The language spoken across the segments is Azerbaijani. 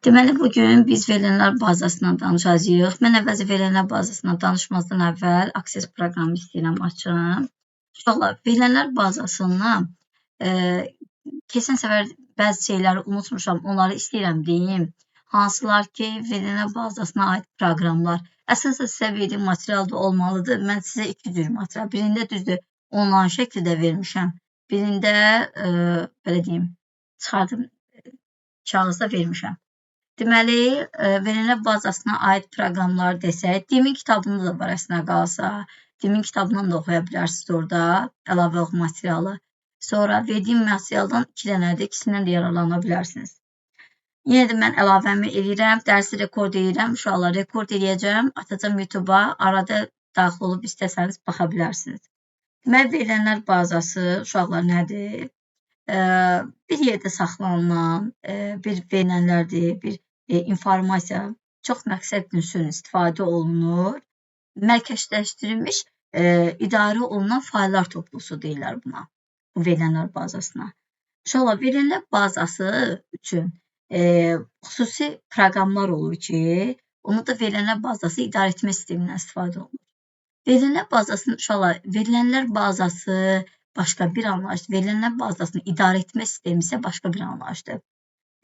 Deməli, bugün biz verilənlər bazasından danışacağıq. Mən əvvəlcə verilənlər bazasından danışmazdan əvvəl Access proqramı istəyirəm açım. Uşaqlar, verilənlər bazasından keçən səfər bəzi şeyləri unutmuşam, onları istəyirəm deyim. Hansılar ki, verilənlər bazasına aid proqramlar. Əsasən sizə verdiyim material da olmalıdır. Mən sizə iki cür material. Birində düzdür, onlayn şəkildə vermişəm. Birində, belə deyim, çıxardım, kağızda vermişəm. Deməli, verilənlər bazasına aid proqramlar desək, Dimin kitabında da var əslində qalsa. Dimin kitabından da oxuya bilərsiniz orada, əlavə materialı. Sonra verdiyim materialdan 2 dənədir, ikisindən də yararlana bilərsiniz. Yenə də mən əlavəmi eləyirəm, dərsi rekord eləyirəm, uşaqlar rekord eləyəcəm, atacam YouTube-a, arada daxil olub istəsəniz baxa bilərsiniz. Deməli, verilənlər bazası, uşaqlar nədir? Bir yerdə saxlanılan bir verilənlərdir, bir informasiya çox məqsədli üçün istifadə olunur. Mərkəzləşdirilmiş idarə olunan fayllar toplusu deyirlər buna, bu verilənlər bazasına. Uşaqlar, verilənlər bazası üçün xüsusi proqramlar olur ki, onu da verilənlər bazası idarə etmə sistemindən istifadə olunur. Verilənlər bazasının, uşaqlar, verilənlər bazası başqa bir anlayışdır. Verilənlər bazasını idarə etmə sistemi isə başqa bir anlayışdır.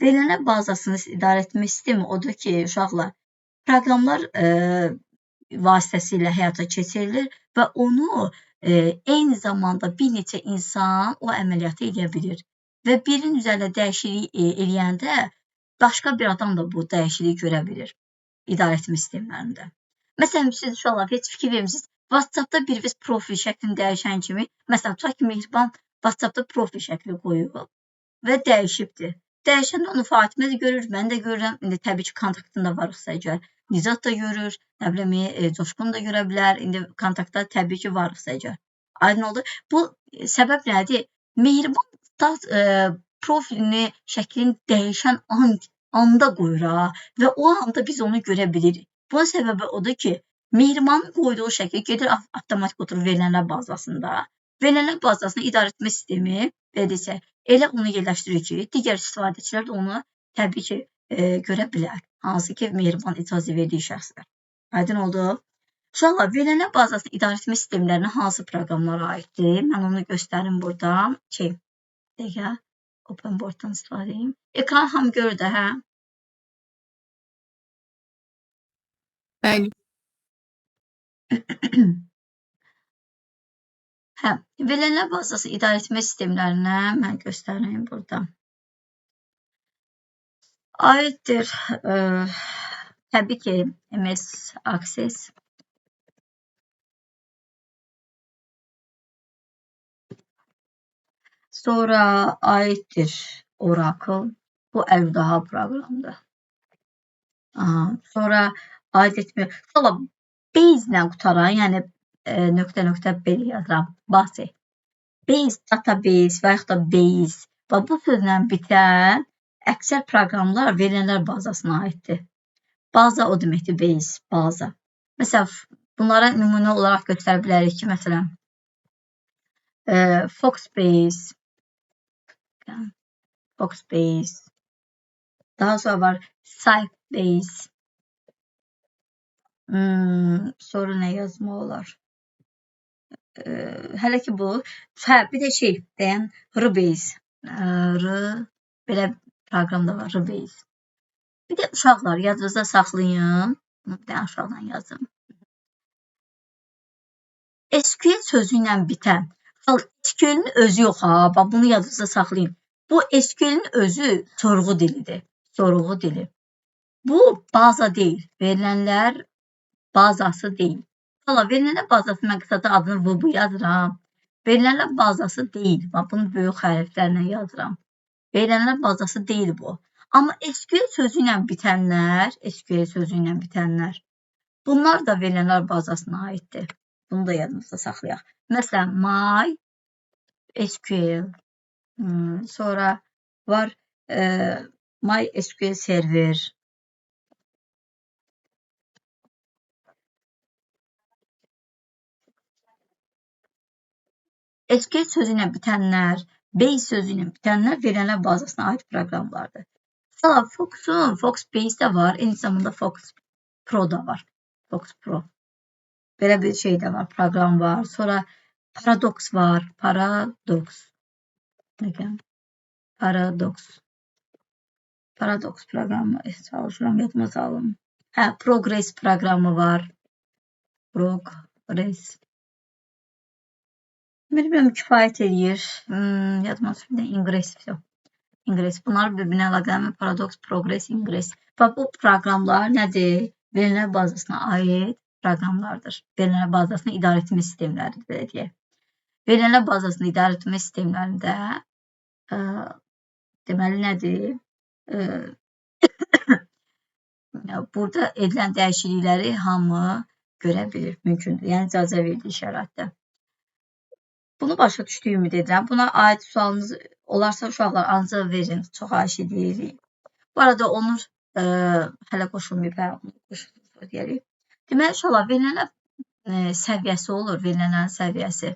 Verilənlər bazasını idarə etmə sistemi odur ki, uşaqlar, proqramlar vasitəsilə həyata keçirilir və onu eyni zamanda bir neçə insan o əməliyyatı edə bilir. Və birinin üzərində dəyişiklik eləyəndə başqa bir adam da bu dəyişikliyi görə bilir idarə etmə sistemlərində. Məsələn, siz uşaqlar heç fikir vermişsiniz, WhatsApp-da biriniz profil şəklini dəyişən kimi, məsələn, tutaq ki, Mehriban WhatsApp-da profil şəkli qoyub və dəyişibdir. Dəyişəndə onu Fatimə də görür, mən də görürəm. İndi təbii ki, kontaktında varıqsa əgər, Nizat da görür, nə bilim, Coşqun da görə bilər. İndi kontaktda təbii ki, varıqsa əgər. Aydın oldu. Bu səbəb nədir? Mehriban profilini, şəklini dəyişən anda qoyur və o anda biz onu görə bilirik. Bunun səbəbi odur ki, Mehribanın qoyduğu şəkil gedir avtomatik oturur verilənlər bazasında. Verilənlər bazasında idarə etmə sistemi, belə desək, elə onu yerləşdirir ki, digər istifadəçilər də onu təbii ki, görə bilər. Hansı ki, Mehriban icazə verdiyi şəxslər. Aydın oldu. Uşaqlar, verilənlər bazasının idarə etmə sistemlərinə hansı proqramlara aiddir? Mən onu göstərim burada. Dəqiqə, Open Board'dan istifadə edeyim. Ekran hamı görür də, hə? Bəli. Hə, verilənlər bazası idarə etmə sistemlərinə mən göstərim burada. Aiddir, təbii ki, MS Access. Sonra aiddir Oracle, bu Əlvdaha proqramdır. Sonra aid etmir. Sonra base ilə qutaran, yəni nöqtə yazıram, base. Base, database və yaxud da base və bu sözlə bitən əksər proqramlar verilənlər bazasına aiddir. Baza o deməkdir, base, baza. Məsələn, bunlara nümunə olaraq göstərə bilərik ki, məsələn, Foxbase, daha sonra var Sybase, sonra nə yazmaq olar? Hələ ki bu, bir də deyən, Rbase, belə proqram da var, Rbase. Bir də uşaqlar, yadınızda saxlayın, bir də aşağıdan yazın. SQL sözü ilə bitən, SQL-in özü yox ha, bunu yadınızda saxlayın. Bu SQL-in özü sorğu dilidir, sorğu dili. Bu baza deyil, verilənlər bazası deyil. Valla, verilənlər bazası, mən qısaca adını VB yazıram. Verilənlər bazası deyil, bunu böyük hərflərlə yazıram. Verilənlər bazası deyil bu. Amma SQL sözü ilə bitənlər, bunlar da verilənlər bazasına aiddir. Bunu da yadımızda saxlayaq. Məsələn, MySQL, sonra var MySQL server. SQL sözü ilə bitənlər, base sözü ilə bitənlər verilənlər bazasına aid proqramlardır. Valla Fox'un Fox Base de var. Eyni zamanda Fox Pro da var. Fox Pro. Belə bir şey də var. Proqram var. Sonra Paradox var. Paradox. Nəqəm? Paradox. Paradox proqramı. Çalışıram yadıma salım. Hə, Progress proqramı var. Progress. Bilmirəm kifayət eləyir. Yadıma salım. Ingress. Ingress. Bunlar bir-birinə əlaqəli Paradox, Progress, Ingress. Və bu proqramlar nədir? Verilənlər bazasına aid proqramlardır. Verilənlər bazasını idarə etmə sistemləridir, belə deyək. Verilənlər bazasını idarə etmə sistemlərində deməli nədir? Burada edilən dəyişiklikləri hamı görə bilir, mümkündür. Yəni icazə verildiyi şəraitdə. Bunu başa düşdüyümü ümid edirəm. Buna aid sualınız olarsa uşaqlar ancaq verin. Çox xahiş edirik. Bu arada Onur hələ qoşulmayıb, qoşulmayıb deyərik. Deməli uşaqlar verilənlər səviyyəsi olur, verilənlərin səviyyəsi.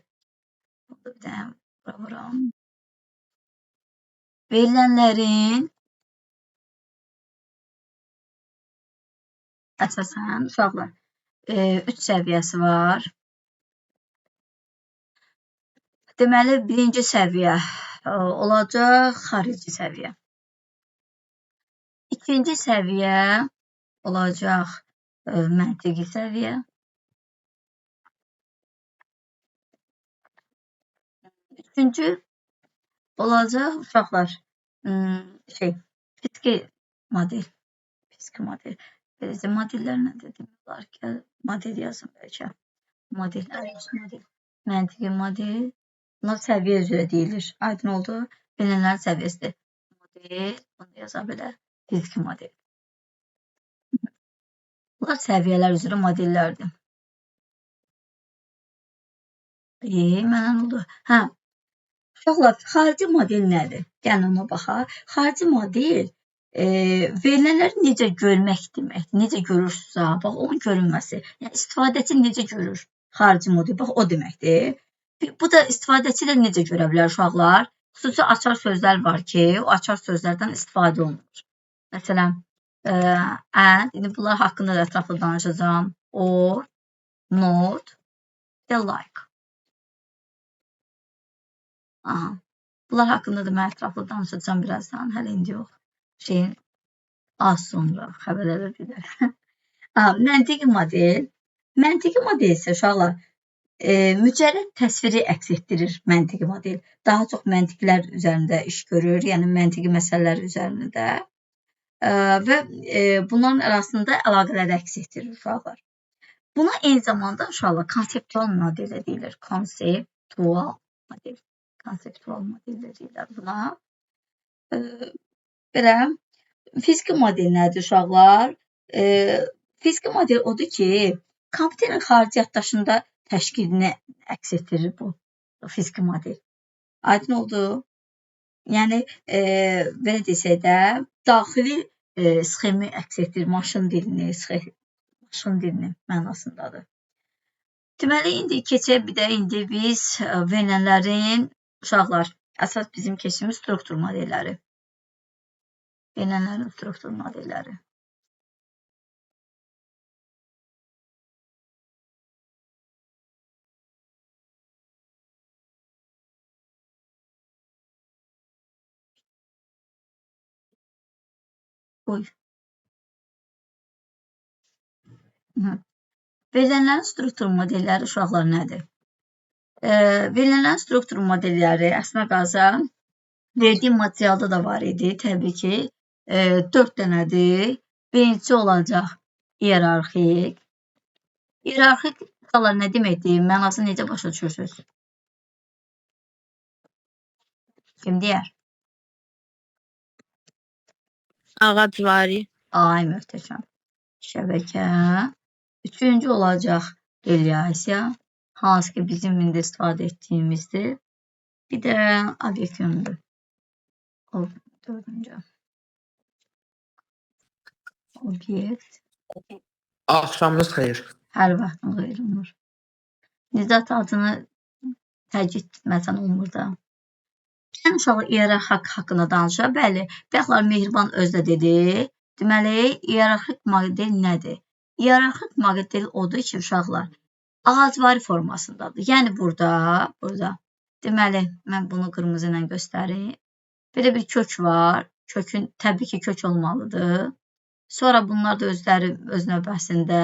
Bir dənə vuram. Verilənlərin əsasən uşaqlar 3 səviyyəsi var. Deməli, birinci səviyyə olacaq xarici səviyyə. İkinci səviyyə olacaq məntiqi səviyyə. Üçüncü olacaq uşaqlar fiziki model. Fiziki model. Modellər nədir demirlər ki, model yazın bəlkə. Model, model. Məntiqi model. Bunlar səviyyə üzrə deyilir. Aydın oldu. Verilənlərin səviyyəsidir. Model, bunu yaza belə. Fiziki model. Bunlar səviyyələr üzrə modellərdir. Mənən oldu. Hə. Uşaqlar, xarici model nədir? Gəlin ona baxaq. Xarici model verilənləri necə görmək deməkdir. Necə görürsünüzsə, bax, onun görünməsi. Yəni, istifadəçi necə görür xarici model? Bax, o deməkdir. Bu da istifadəçi də necə görə bilər uşaqlar? Xüsusi açar sözlər var ki, o açar sözlərdən istifadə olunur. Məsələn, indi bunlar haqqında da ətraflı danışacağım. Or, not, the like. Bunlar haqqında da mən ətraflı danışacağım birazdan. Hələ indi yox. Şeyin az sonra xəbərlərə gedər. Məntiqi model. Məntiqi model isə uşaqlar mücərrəd təsviri əks etdirir məntiqi model. Daha çox məntiqlər üzərində iş görür, yəni məntiqi məsələlər üzərində və bunların arasında əlaqələri əks etdirir uşaqlar. Buna eyni zamanda uşaqlar konseptual model deyilir. Konseptual model. Konseptual model deyirlər buna. Belə, fiziki model nədir uşaqlar? Fiziki model odur ki, kompüterin xarici yaddaşında təşkilini əks etdirir bu fiziki model. Aydın oldu. Yəni, belə desək də, daxili sxemi əks etdirir, maşın dilini mənasındadır. Deməli, indi keçək bir də indi biz verilənlərin, uşaqlar, əsas bizim keçdiyimiz struktur modelləri. Verilənlərin struktur modelləri. Verilənlərin struktur modelləri uşaqlar nədir? Verilənlərin struktur modelləri əslində qalsa verdiyim materialda da var idi. Təbii ki, 4 dənədir. Birinci olacaq iyerarxik. İyerarxik uşaqlar nə deməkdir? Mənasını necə başa düşürsünüz? Kim deyər? Ağacvari. Ay, möhtəşəm. Şəbəkə. Üçüncü olacaq relyasiya. Hansı ki, bizim indi istifadə etdiyimizdir. Bir də obyekt yönümdür. O dördüncü. Obyekt. Axşamınız xeyir. Hər vaxtın xeyir olmur. Nizat adını təcrid etməsən olmur da. Yəni uşaqlar iyerarxik haqqında danışır. Bəli, bayaqlar Mehriban özü də dedi. Deməli, iyerarxik model nədir? Iyerarxik model odur ki, uşaqlar ağacvari formasındadır. Yəni burada deməli, mən bunu qırmızı ilə göstərim. Belə bir kök var. Kökün təbii ki, kök olmalıdır. Sonra bunlar da özləri öz növbəsində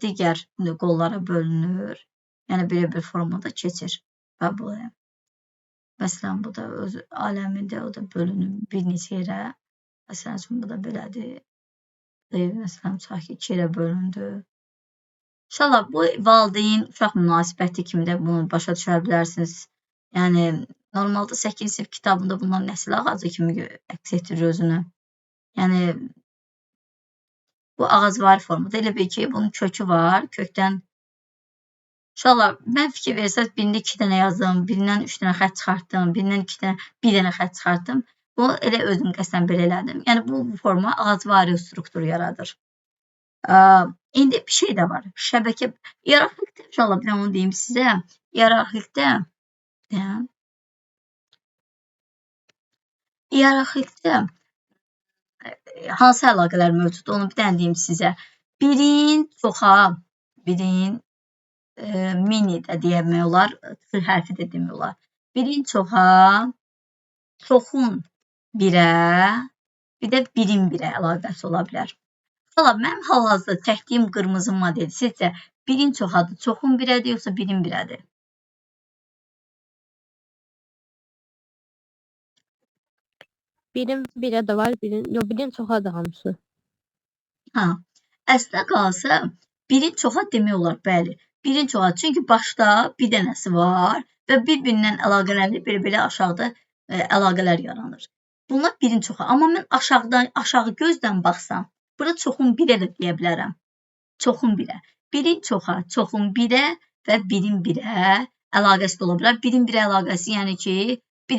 digər qollara bölünür. Yəni belə bir formada keçir. Və bu məsələn, bu da öz aləmində, o da bölünür bir neçə yerə. Məsələn üçün, bu da belədir. Məsələn, tutaq ki, 2 yerə bölündü. İnşallah bu valideyn uşaq münasibəti kimi də bunu başa düşə bilərsiniz. Yəni, normalda 8-ci sinif kitabında bunlar nəsil ağacı kimi əks etdirir özünü. Yəni, bu ağacvari formada. Elə bil ki, bunun kökü var. Kökdən uşaqlar, mən fikir versəz, birində 2 dənə yazdım, birindən 3 dənə xət çıxartdım, birindən 2 dənə, 1 dənə xət çıxartdım. Bunu elə özüm qəsdən belə elədim. Yəni, bu forma ağacvari struktur yaradır. İndi bir şey də var. Şəbəkə, iyerarxikdə, uşaqlar, bir də onu deyim sizə. İyerarxikdə hansı əlaqələr mövcuddur, onu bir dənə deyim sizə. Birin çoxa, birin mini də demək olar, T hərfi də demək olar. Birin çoxa, çoxun birə, bir də birin birə əlaqəsi ola bilər. Mənim hal-hazırda çəkdiyim qırmızı model sizcə birin çoxadır, çoxun birədir, yoxsa birin birədir? Birin birə də var, birin çoxa da hamısı. Əslində qalsa, birin çoxa demək olar, bəli. Birin çoxa, çünki başda bir dənəsi var və bir-birindən əlaqələrlə belə-belə aşağıda əlaqələr yaranır. Bunlar birin çoxa. Amma mən aşağı gözdən baxsam, burada çoxun birə də deyə bilərəm. Çoxun birə. Birin çoxa, çoxun birə və birin birə əlaqəsi də ola bilər. Birin birə əlaqəsi, yəni ki, bir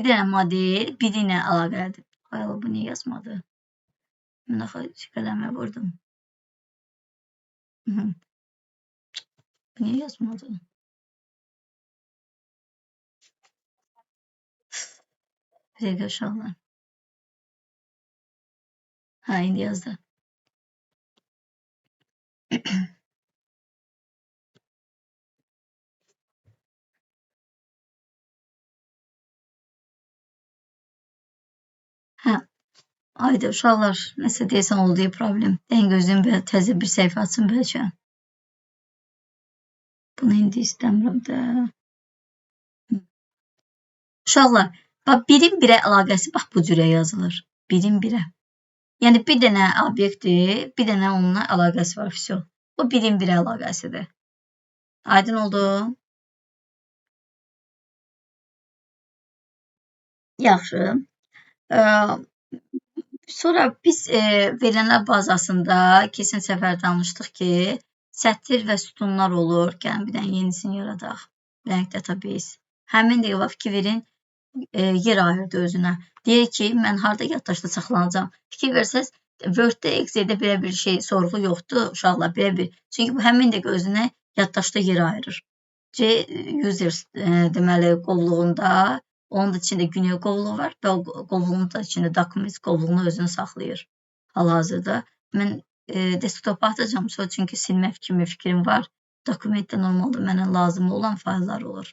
dənə model biri ilə əlaqəlidir. Ay, bu niyə yazmadı? Mən axı qələmə vurdum. Bu niyə yazmadı? Bir dəqiqə uşaqlar. İndi yazdı. Ayda uşaqlar, nəsə deyəsən oldu problem. Dən gözlüyüm belə təzə bir səhifə açın bəlkə. Bunu indi istəmirəm də. Uşaqlar, birin birə əlaqəsi bax bu cürə yazılır. Birin birə. Yəni bir dənə obyektdir, bir dənə onunla əlaqəsi var. Всё. Bu birin birə əlaqəsidir. Aydın oldu? Yaxşı. Sonra biz verilənlər bazasında keçən səfər danışdıq ki, sətir və sütunlar olur. Gəlin bir dənə yenisini yaradaq. Blank database. Həmin dəqiqə fikir verin, yer ayırdı özünə. Deyir ki, mən harada yaddaşda saxlanacağam. Fikir versəz, Word-də, Excel-də belə bir şey, sorğu yoxdur uşaqlar, belə bir. Çünki bu həmin dəqiqə özünə yaddaşda yer ayırır. Users deməli qovluğunda, onun da içində güney qovluğu var və o qovluğun da içində Documents qovluğunu özünü saxlayır hal-hazırda. Mən desktopa atacağım, çünki silmək kimi fikrim var. Dokumentdə normalda mənə lazım olan fayllar olur.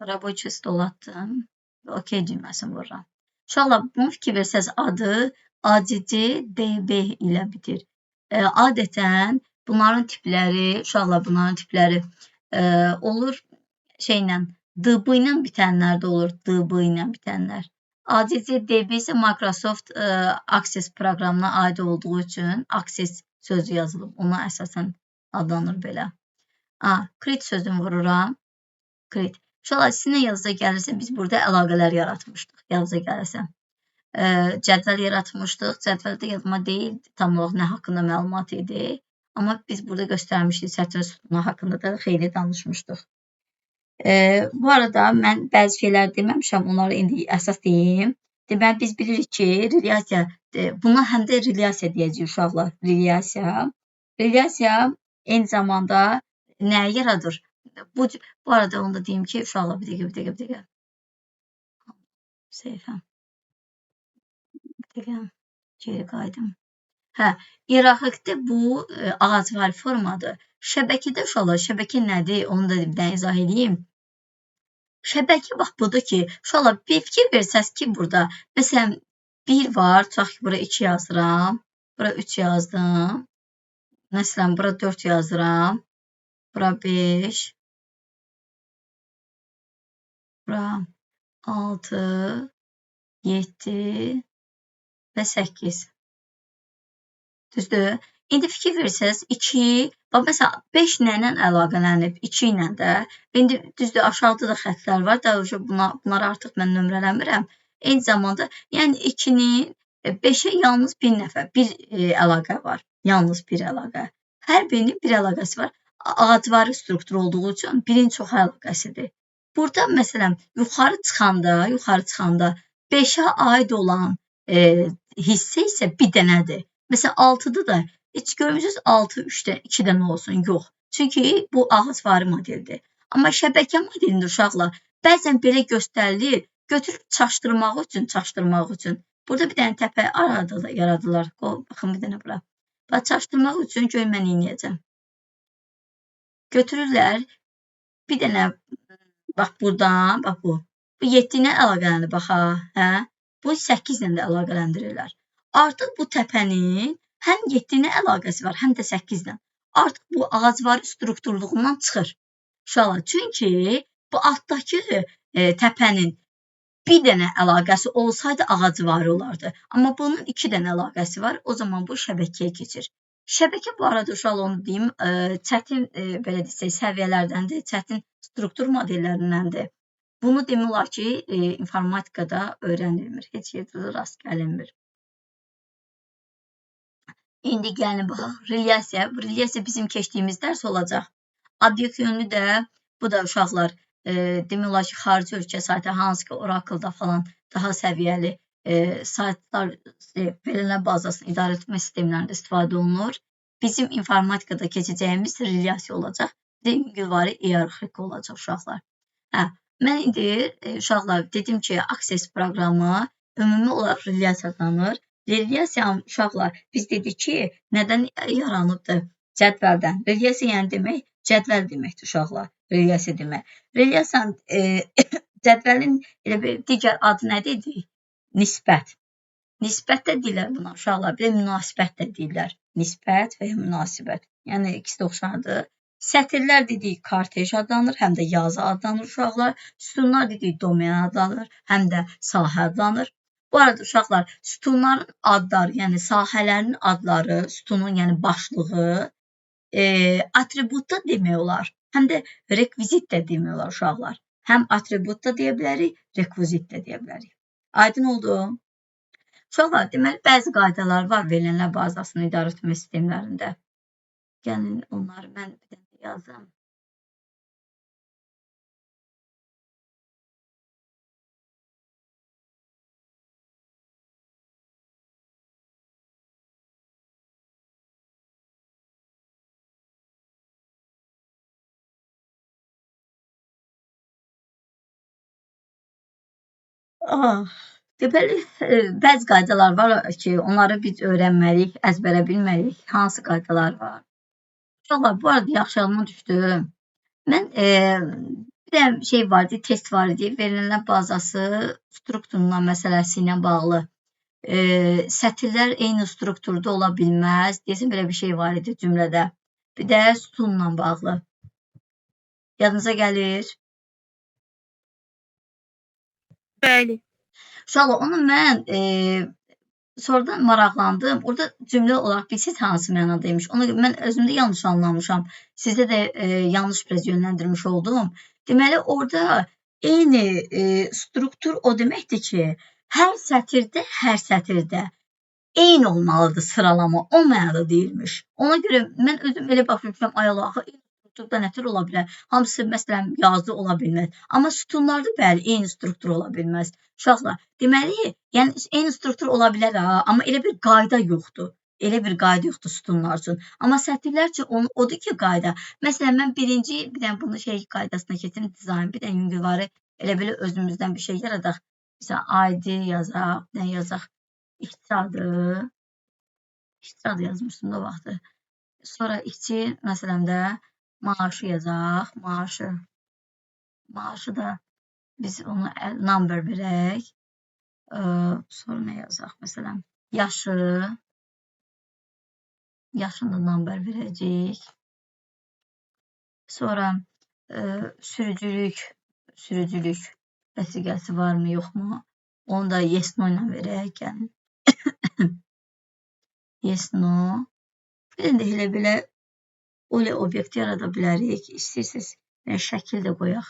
Rəboçu stol atdım. OK düyməsini vururam. Uşaqlar, bunu fikir versəz adı ACCDB ilə bitir. Adətən bunların tipləri, uşaqlar bunların tipləri olur şeylə, DB ilə bitənlər də olur, DB ilə bitənlər. ACCDB isə Microsoft Access proqramına aid olduğu üçün Access sözü yazılıb. Ona əsasən adlanır belə. Create sözünü vururam. Create. Uşaqlar, sizinlə yazıda gəlirsə, biz burada əlaqələr yaratmışdıq, yazıda gəlirsə. Cədvəl yaratmışdıq. Cədvəldə yazma deyil, tam olaraq nə haqqında məlumat idi. Amma biz burada göstərmişdik, sətr sütunu haqqında da xeyli danışmışdıq. Bu arada mən bəzi şeylər deməmişəm, onları indi əsas deyim. Deməli biz bilirik ki, relyasiya buna həm də relyasiya deyəcəyik uşaqlar. Relyasiya eyni zamanda nəyi yaradır? Bu arada onu da deyim ki, uşaqlar bir dəqiqə. Seyfəm. Bir dəqiqə. Geri qayıdım. İrafikdə bu ağacvari formadır. Şəbəkədə uşaqlar, şəbəkə nədir? Onu da bir dənə izah edeyim. Şəbəkə bax budur ki, uşaqlar bir fikir versəz ki, burada məsələn 1 var, tutaq ki, bura 2 yazıram, bura 3 yazdım. Məsələn, bura 4 yazıram, bura 5, bura 6, 7 və 8. Düzdür? İndi fikir versəz 2, bax məsələn 5 ilə əlaqələnib, 2 ilə də. İndi düzdür, aşağıda da xəttlər var. Daha doğrusu bunları artıq mən nömrələmirəm. Eyni zamanda, yəni 2-nin 5-ə yalnız bir nəfər, bir əlaqə var. Yalnız bir əlaqə. Hər birinin bir əlaqəsi var. Ağacvari struktur olduğu üçün birin çox əlaqəsidir. Burada məsələn yuxarı çıxanda 5-ə aid olan hissə isə bir dənədir. Məsələn 6-da da heç görmürsünüz 6 3-dən 2 dənə olsun, yox. Çünki bu ağacvari modeldir. Amma şəbəkə modelində uşaqlar bəzən belə göstərilir, götürüb çaşdırmaq üçün. Burada bir dənə təpə yaradılar. Baxın bir dənə bura. Bax çaşdırmaq üçün gör mən eləyəcəm. Götürürlər bir dənə bax buradan, bax bu. Bu 7 ilə əlaqələnir bax hə. Bu 8 ilə də əlaqələndirirlər. Artıq bu təpənin həm 7 ilə əlaqəsi var, həm də 8 ilə. Artıq bu ağacvari strukturluğundan çıxır. Uşaqlar, çünki bu altdakı təpənin bir dənə əlaqəsi olsaydı ağacvari olardı. Amma bunun 2 dənə əlaqəsi var, o zaman bu şəbəkəyə keçir. Şəbəkə bu arada uşaqlar onu deyim, çətin belə desək səviyyələrdəndir, çətin struktur modellərindəndir. Bunu demək olar ki, informatikada öyrənilmir, heç yerdə rast gəlinmir. İndi gəlin baxaq, relyasiya. Relyasiya bizim keçdiyimiz dərs olacaq. Obyekt yönlü də, bu da uşaqlar, demək olar ki, xarici ölkə saytı, hansı ki, Oracle-da falan daha səviyyəli saytlar, verilənlər bazasının idarə etmə sistemlərində istifadə olunur. Bizim informatikada keçəcəyimiz relyasiya olacaq. Yüngülvari iyerarxik olacaq uşaqlar. Mən indi uşaqlar dedim ki, Access proqramı ümumi olaraq relyasiya adlanır. Relyasiya uşaqlar, biz dedik ki, nədən yaranıbdır? Cədvəldən. Relyasiya yəni demək, cədvəl deməkdir uşaqlar. Relyasiya demək. Relyasiyanın cədvəlin digər adı nə dedik? Nisbət. Nisbət də deyirlər buna uşaqlar. Bir də münasibət də deyirlər. Nisbət və ya münasibət. Yəni ikisi də oxşardır. Sətirlər dedik kortej adlanır, həm də yazı adlanır uşaqlar. Sütunlar dedik domen adlanır, həm də sahə adlanır. Bu arada uşaqlar, sütunların adları, yəni sahələrin adları, sütunun yəni başlığı atribut da demək olar, həm də rekvizit də demək olar uşaqlar. Həm atribut da deyə bilərik, rekvizit də deyə bilərik. Aydın oldu? Uşaqlar, deməli, bəzi qaydalar var verilənlər bazasının idarə etmə sistemlərində. Gəlin, onları mən bir dənə yazım. Deməli, bəzi qaydalar var ki, onları biz öyrənməliyik, əzbərə bilməliyik. Hansı qaydalar var? Uşaqlar, bu arada yaxşı yadıma düşdü. Mən bir də şey var idi, test var idi. Verilənlər bazası strukturundan məsələsi ilə bağlı. Sətirlər eyni strukturda ola bilməz. Deyəsən, belə bir şey var idi cümlədə. Bir də sütunla bağlı. Yadınıza gəlir? Bəli. Uşaqlar, onu mən sonradan maraqlandım. Orada cümlə olaraq bilsiniz hansı mənadaymış. Onu mən özümdə yanlış anlamışam. Sizdə də yanlış biraz yönləndirmiş oldum. Deməli, orada eyni struktur o deməkdir ki, hər sətirdə eyni olmalıdır sıralama. O mənada deyilmiş. Ona görə mən özüm elə baxmışam, ay Allah, strukturda nə tür ola bilər? Hamısı məsələn yazı ola bilməz. Amma sütunlarda bəli, eyni struktur ola bilməz. Uşaqlar, deməli, yəni eyni struktur ola bilər ha, amma elə bir qayda yoxdur. Elə bir qayda yoxdur sütunlar üçün. Amma sətirlər üçün odur ki, qayda. Məsələn, mən bir dənə bunu qaydasına keçirim, dizayn, bir dənə yüngülvarı elə belə özümüzdən bir şey yaradaq. Məsələn, ID yazaq, nə yazaq? İxtisadı yazmışdım da vaxtı. Sonra içi, məsələn də, maaşı yazaq, maaşı da biz onu number verək. Sonra nə yazaq, məsələn, yaşını da number verəcək. Sonra sürücülük vəsiqəsi varmı, yoxmu? Onu da yes, no ilə verək, yəni. Yes, no. Bir də elə belə öyle obyekt yarada bilərik. İstəyirsiniz şəkil də qoyaq.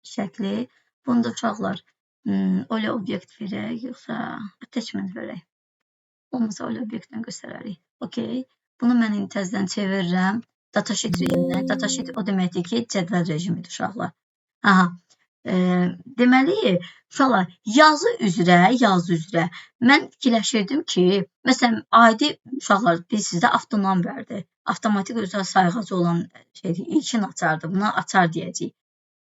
Şəkli. Bunu da uşaqlar öyle obyekt verək, yoxsa attachment verək. Olmasa öyle obyektdən göstərərik. Okey. Bunu mən təzədən çevirirəm. Datasheet rejiminə. Datasheet o deməkdir ki, cədvəl rejimidir uşaqlar. Aha. Deməli, uşaqlar, yazı üzrə mən fikirləşirdim ki, məsələn, adi uşaqlar, sizdə avtonumberdir. Avtomatik özəl sayğacı olan şeydir, ilkin açardır. Buna açar deyəcəyik.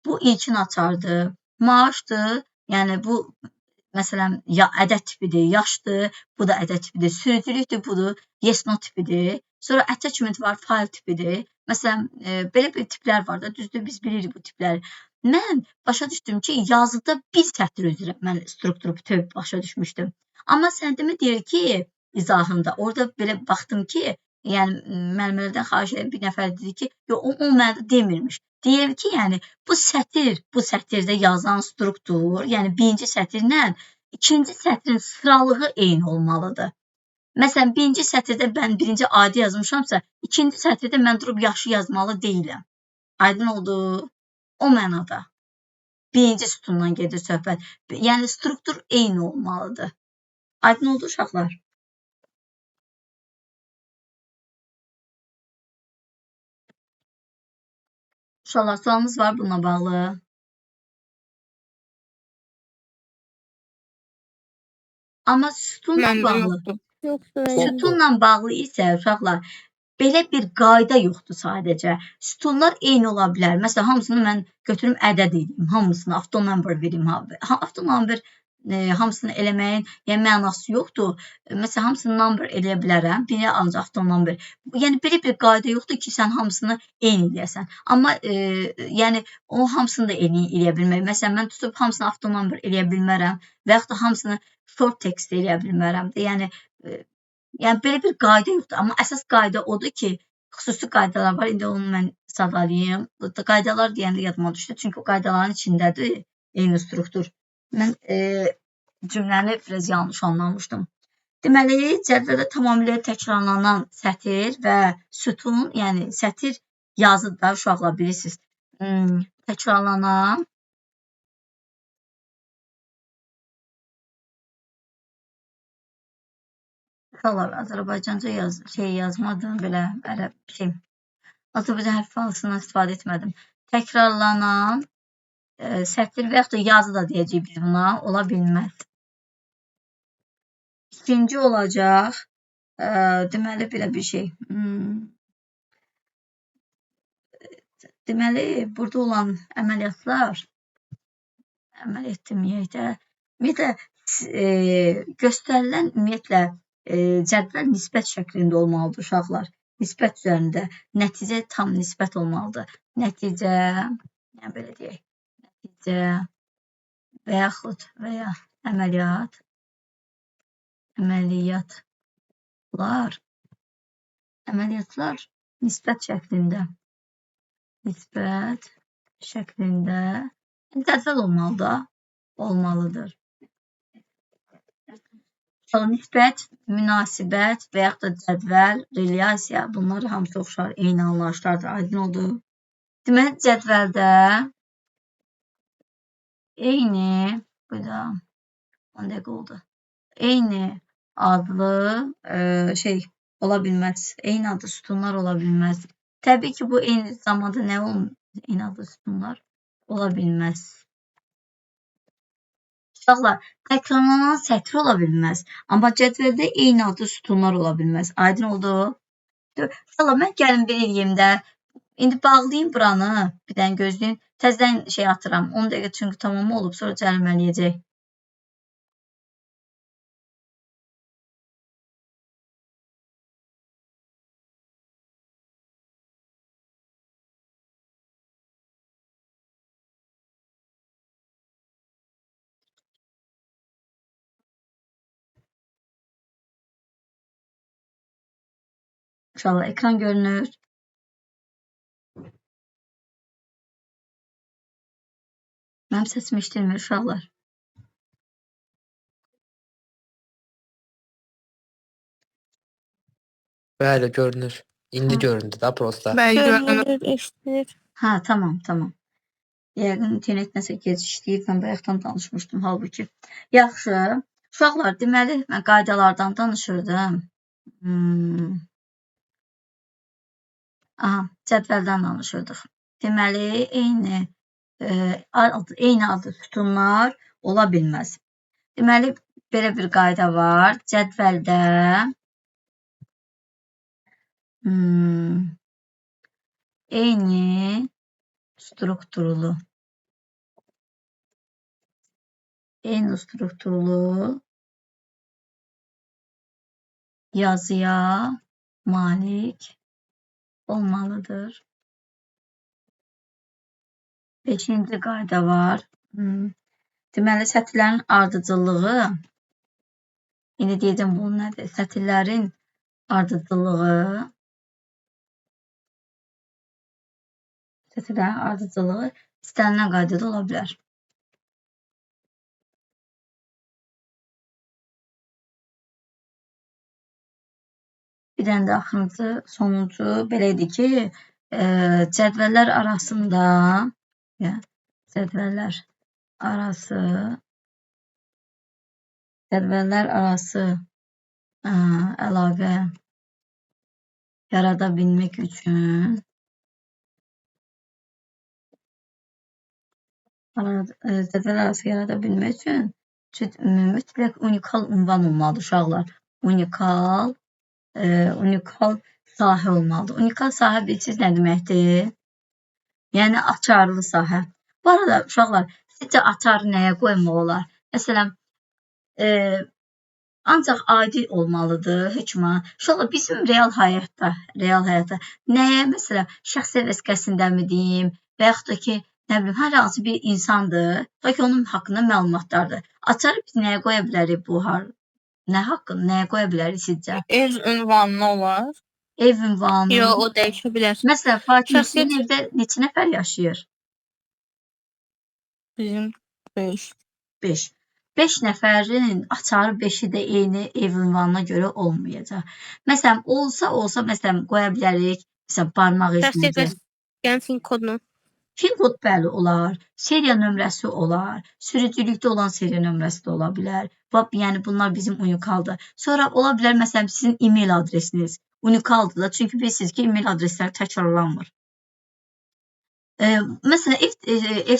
Bu ilkin açardır. Maaşdır, yəni bu, məsələn, ədəd tipidir, yaşdır, bu da ədəd tipidir. Sürücülükdür, budur, yes, no tipidir. Sonra attachment var, file tipidir. Məsələn, belə bir tiplər var da, düzdür, biz bilirik bu tipləri. Mən başa düşdüm ki, yazıda bir sətr üzrə mən strukturu bütöv başa düşmüşdüm. Amma səndəmə deyir ki, izahında, orada belə baxdım ki, yəni müəllimlərdən xahiş edən bir nəfər dedi ki, o mənada demirmiş. Deyir ki, yəni bu sətirdə yazan struktur, yəni birinci sətirlə ikinci sətrin sıralığı eyni olmalıdır. Məsələn, birinci sətirdə mən birinci adi yazmışamsa, ikinci sətirdə mən durub yaşı yazmalı deyiləm. Aydın oldu? O mənada. Birinci sütundan gedir söhbət. Yəni struktur eyni olmalıdır. Aydın oldu uşaqlar? Uşaqlar, sualınız var bununla bağlı. Amma sütunla bağlı. Sütunla bağlı isə uşaqlar, belə bir qayda yoxdur sadəcə. Sütunlar eyni ola bilər. Məsələn, hamısını mən götürüm ədəd edeyim. Hamısını avtonumber vereyim. Avtonumber hamısını eləməyin mənası yoxdur. Məsələn, hamısını number eləyə bilərəm. Biri ancaq avtonumber. Yəni, belə bir qayda yoxdur ki, sən hamısını eyni eləyəsən. Amma yəni, o hamısını da eyni eləyə bilmək. Məsələn, mən tutub hamısını avtonumber eləyə bilmərəm və yaxud da hamısını short text eləyə bilmərəm. Yəni, belə bir qayda yoxdur. Amma əsas qayda odur ki, xüsusi qaydalar var. İndi onu mən sadalayayım. Qaydalar deyəndə yadıma düşdü. Çünki o qaydaların içindədir eyni struktur. Mən cümləni biraz yanlış anlamışdım. Deməli, cədvəldə tamamilə təkrarlanan sətir və sütun, yəni sətir yazıdır da uşaqlar bilirsiniz. Təkrarlanan uşaqlar, Azərbaycanca yazmadım, belə Azərbaycan hərfi alısından istifadə etmədim. Təkrarlanan sətir və yaxud da yazı da deyəcəyik biz buna, ola bilməz. İkinci olacaq, deməli, belə bir şey. Deməli, burada olan əməliyyatlar, əməliyyat deməyək də, ümumiyyətlə, göstərilən ümumiyyətlə, cədvəl nisbət şəklində olmalıdır uşaqlar. Nisbət üzərində. Nəticə tam nisbət olmalıdır. Nəticə, yəni belə deyək, nəticə və yaxud və ya əməliyyatlar nisbət şəklində. Nisbət şəklində cədvəl olmalıdır. Nisbət, münasibət və yaxud da cədvəl, relyasiya, bunlar hamısı oxşar, eyni anlayışlardır, aydın oldu. Deməli, cədvəldə eyni, bu da 10 dəqiqə oldu, eyni adlı ola bilməz. Eyni adlı sütunlar ola bilməz. Təbii ki, bu eyni zamanda nə olmaz? Eyni adlı sütunlar ola bilməz. Uşaqlar, təkrarlanan sətr ola bilməz. Amma cədvəldə eyni adlı sütunlar ola bilməz. Aydın oldu? Uşaqlar, mən gəlin bir eləyim də. İndi bağlayayım buranı. Bir dənə gözləyin. Təzədən şey atıram. 10 dəqiqə çünki tamam olub. Sonra cəlmələyəcək. İnşallah ekran görünür. Mənim səsimi eşitdirmir uşaqlar. Bəli, görünür. İndi Ha. göründü da prosta. Bəli, görünür. Görünür, eşitilir. Ha, tamam. Yəqin internet nəsə gec işləyir. Mən bayaqdan danışmışdım halbuki. Yaxşı. Uşaqlar, deməli mən qaydalardan danışırdım. Aha, cədvəldən danışırdıq. Deməli, eyni adlı sütunlar ola bilməz. Deməli, belə bir qayda var. Cədvəldə eyni strukturlu yazıya malik olmalıdır. 5-ci qayda var. Deməli, sətirlərin ardıcıllığı, indi deyəcəm bu nədir? Sətirlərin ardıcıllığı istənilən qaydada ola bilər. Bir dənə də axırıncı, sonuncu belə idi ki, cədvəllər arası əlavə yarada bilmək üçün mütləq unikal ünvan olmalıdır uşaqlar. Unikal sahə olmalıdır. Unikal sahə bilirsiniz nə deməkdir? Yəni açarlı sahə. Bu arada uşaqlar, sizcə açarı nəyə qoymaq olar? Məsələn, ancaq adi olmalıdır hökmə. Uşaqlar, bizim real həyatda nəyə, məsələn, şəxsi vəsiqəsində mi deyim, və yaxud da ki, nə bilim, hər hansı bir insandır, da ki, onun haqqında məlumatlardır. Açarı biz nəyə qoya bilərik bu nə haqqında, nəyə qoya bilərik sizcə? Ev ünvanı olar. Ev ünvanı. Yox, o dəyişə bilər. Məsələn, Fatimə, sizin evdə neçə nəfər yaşayır? Bizim 5. 5. 5 nəfərin açarı 5-i də eyni ev ünvanına görə olmayacaq. Məsələn, olsa, məsələn, qoya bilərik, məsələn, barmaq izinizi. Yəni fin kodunu. Fin kod bəli olar, seriya nömrəsi olar, sürücülükdə olan seriya nömrəsi də ola bilər. Yəni, bunlar bizim unikaldır. Sonra ola bilər, məsələn, sizin e-mail adresiniz unikaldır da, çünki bilirsiniz ki, e-mail adresləri təkrarlanmır. Məsələn, ev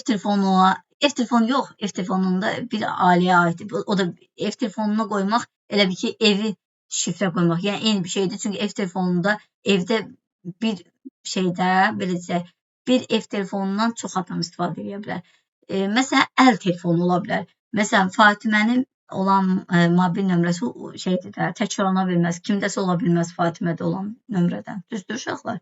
telefonunda bir ailəyə aiddir. O da ev telefonuna qoymaq, elə bir ki, evi şifrə qoymaq. Yəni, eyni bir şeydir. Çünki ev telefonunda, evdə bir şeydə, beləcə, bir ev telefonundan çox adam istifadə edə bilər. Məsələn, əl telefonu ola bilər. Məsələn, Fatimənin olan mobil nömrəsi şeydir də, təkrarlana bilməz. Kimdəsə ola bilməz Fatimədə olan nömrədən. Düzdür, uşaqlar?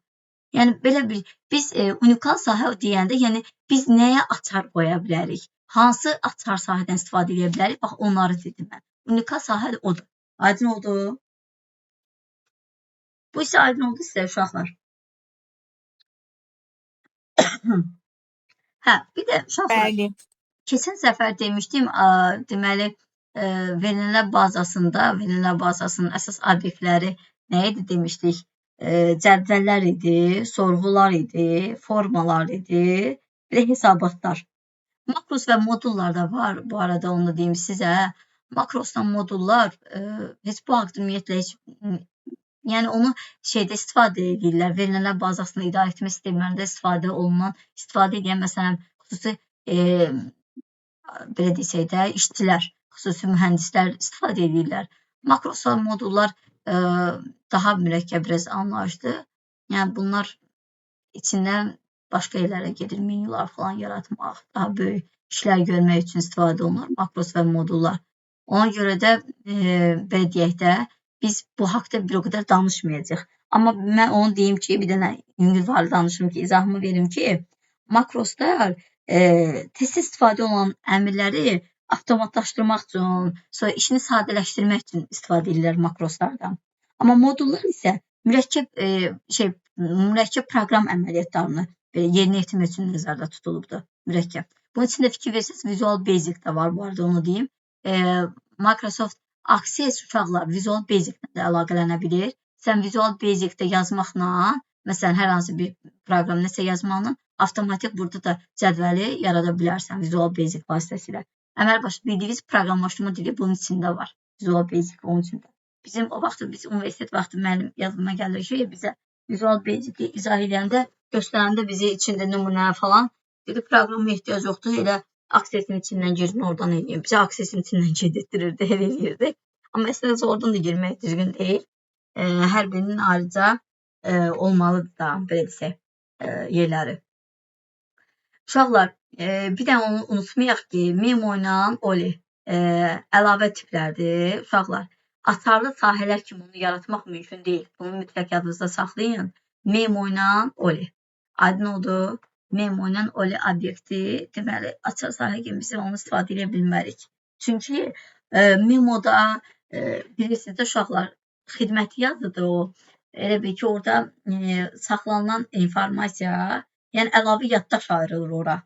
Yəni, belə bir, biz unikal sahə deyəndə, yəni, biz nəyə açar qoya bilərik? Hansı açar sahədən istifadə edə bilərik? Bax, onları dedim mən. Unikal sahə odur. Aydın oldu? Bu isə aydın oldu sizə, uşaqlar. Hə, bir də uşaqlar, keçən səfər demişdim, deməli, verilənlər bazasının əsas obyektləri nə idi demişdik? Cədvəllər idi, sorğular idi, formalar idi, bir də hesabatlar. Makros və modullar da var, bu arada onu deyim sizə. Makrosla modullar heç bu haqda ümumiyyətlə heç Yəni onu şeydə istifadə edirlər. Verilənlər bazasında idarə etmə sistemlərində istifadə edən məsələn xüsusi belə desək də işçilər, xüsusi mühəndislər istifadə edirlər. Makrosal modullar daha mürəkkəb, biraz anlayışlı. Yəni bunlar içindən başqa yerlərə gedir, menyular falan yaratmaq, daha böyük işlər görmək üçün istifadə olunur makros və modullar. Ona görə də belə deyək də biz bu haqda bir o qədər danışmayacağıq. Amma mən onu deyim ki, bir dənə ünvanlı danışım ki, izahımı verim ki, makroslar tez istifadə olunan əmrləri avtomatlaşdırmaq üçün, sonra işini sadələşdirmək üçün istifadə edirlər makroslardan. Amma modullar isə mürəkkəb proqram əməliyyatlarını yerinə yetirmək üçün nəzərdə tutulubdur. Mürəkkəb. Bunun içində fikir versəz, Visual Basic də var, bu arada onu deyim. Microsoft Access uşaqlar Visual Basic-lə də əlaqələnə bilir. Sən Visual Basic-də yazmaqla, məsələn, hər hansı bir proqram nəsə yazmaqla, avtomatik burada da cədvəli yarada bilərsən Visual Basic vasitəsilə. Əməl başlı bildiyiniz proqramlaşdırma dili bunun içində var. Visual Basic onun içində. Bizim o vaxt, biz universitet vaxtı müəllim yazılıma gəlir ki, bizə Visual Basic-i izah edəndə, göstərəndə bizi içində nümunə falan, dedi, proqrama ehtiyac yoxdur, elə Access-in içindən girin, oradan edeyim. Bizə Access-in içindən gedirtdirirdi, elə eləyirdi. Amma əslində oradan da girmək düzgün deyil. Hər birinin ayrıca olmalıdır da, belə desək, yerləri. Uşaqlar, bir də onu unutmayaq ki, Memo ilə Oli əlavə tiplərdir. Uşaqlar, atarlı sahələr kimi onu yaratmaq mümkün deyil. Bunu mütləq yadınızda saxlayın. Memo ilə Oli. Aydın oldu. Memo ilə Oli obyekti, deməli, açar sahə kimi biz onu istifadə edə bilmərik. Çünki Memoda, bilirsiniz də uşaqlar, xidməti yazıdır o. Elə bil ki, orada saxlanılan informasiya, yəni əlavə yaddaş ayrılır ora.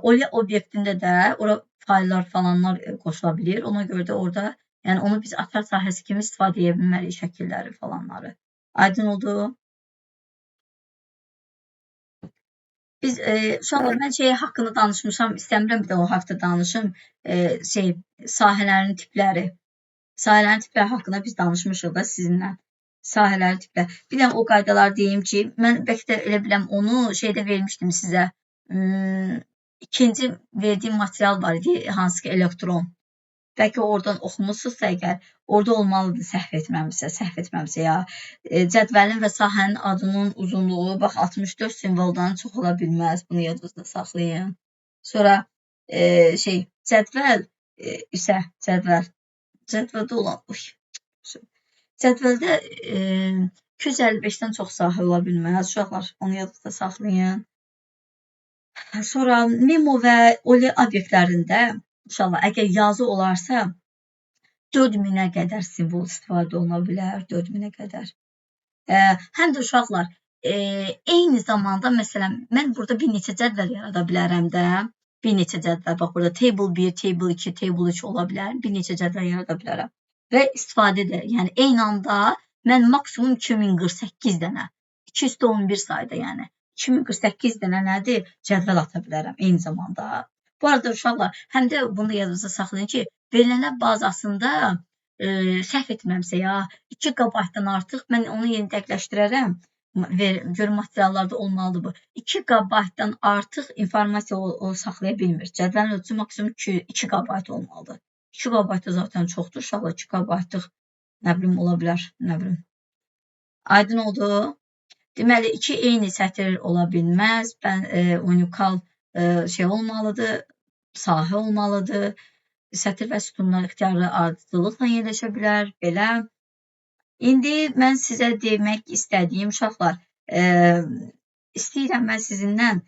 Oli obyektində də ora fayllar falanlar qoşula bilir. Ona görə də orada, yəni onu biz açar sahəsi kimi istifadə edə bilmərik, şəkilləri falanları. Aydın oldu. Biz uşaqlar, mən haqqında danışmışam, istəmirəm bir də o haqda danışım. Sahələrin tipləri. Sahələrin tipləri haqqında biz danışmışıq da sizinlə. Sahələrin tipləri. Bir də o qaydalar deyim ki, mən bəlkə də elə biləm onu şeydə vermişdim sizə. İkinci verdiyim material var idi, hansı ki elektron. Bəlkə oradan oxumusunuzsa əgər, orada olmalıdır səhv etməmsə ya. Cədvəlin və sahənin adının uzunluğu, bax 64 simvoldan çox ola bilməz. Bunu yadınızda saxlayın. Sonra cədvəl isə cədvəldə olan, cədvəldə 255-dən çox sahə ola bilməz. Uşaqlar, onu yadınızda saxlayın. Sonra Memo və Oli obyektlərində İnşallah, əgər yazı olarsa 4000-ə qədər simvol istifadə oluna bilər, 4000-ə qədər. Həm də uşaqlar, eyni zamanda, məsələn, mən burada bir neçə cədvəl yarada bilərəm də, bir neçə cədvəl, bax burada table 1, table 2, table 3 ola bilər, bir neçə cədvəl yarada bilərəm. Və istifadə də, yəni eyni anda mən maksimum 2048 dənə, 211 sayda yəni, 2048 dənə nədir, cədvəl ata bilərəm eyni zamanda. Bu arada uşaqlar, həm də bunu da yadınızda saxlayın ki, verilənlər bazasında səhv etməmsə ya, 2 GB-dan artıq, mən onu yeni dəqiqləşdirərəm, görün materiallarda olmalıdır bu. 2 GB-dan artıq informasiya o saxlaya bilmir. Cədvəlin ölçüsü maksimum 2 GB olmalıdır. 2 GB da zaten çoxdur, uşaqlar 2 GB-lıq nə bilim ola bilər, nə bilim. Aydın oldu. Deməli, 2 eyni sətir ola bilməz, unikal olmalıdır, sahə olmalıdır, sətir və sütunlar ixtiyarlı ardıcıllıqla yerləşə bilər, belə. İndi mən sizə demək istədiyim uşaqlar, istəyirəm mən sizindən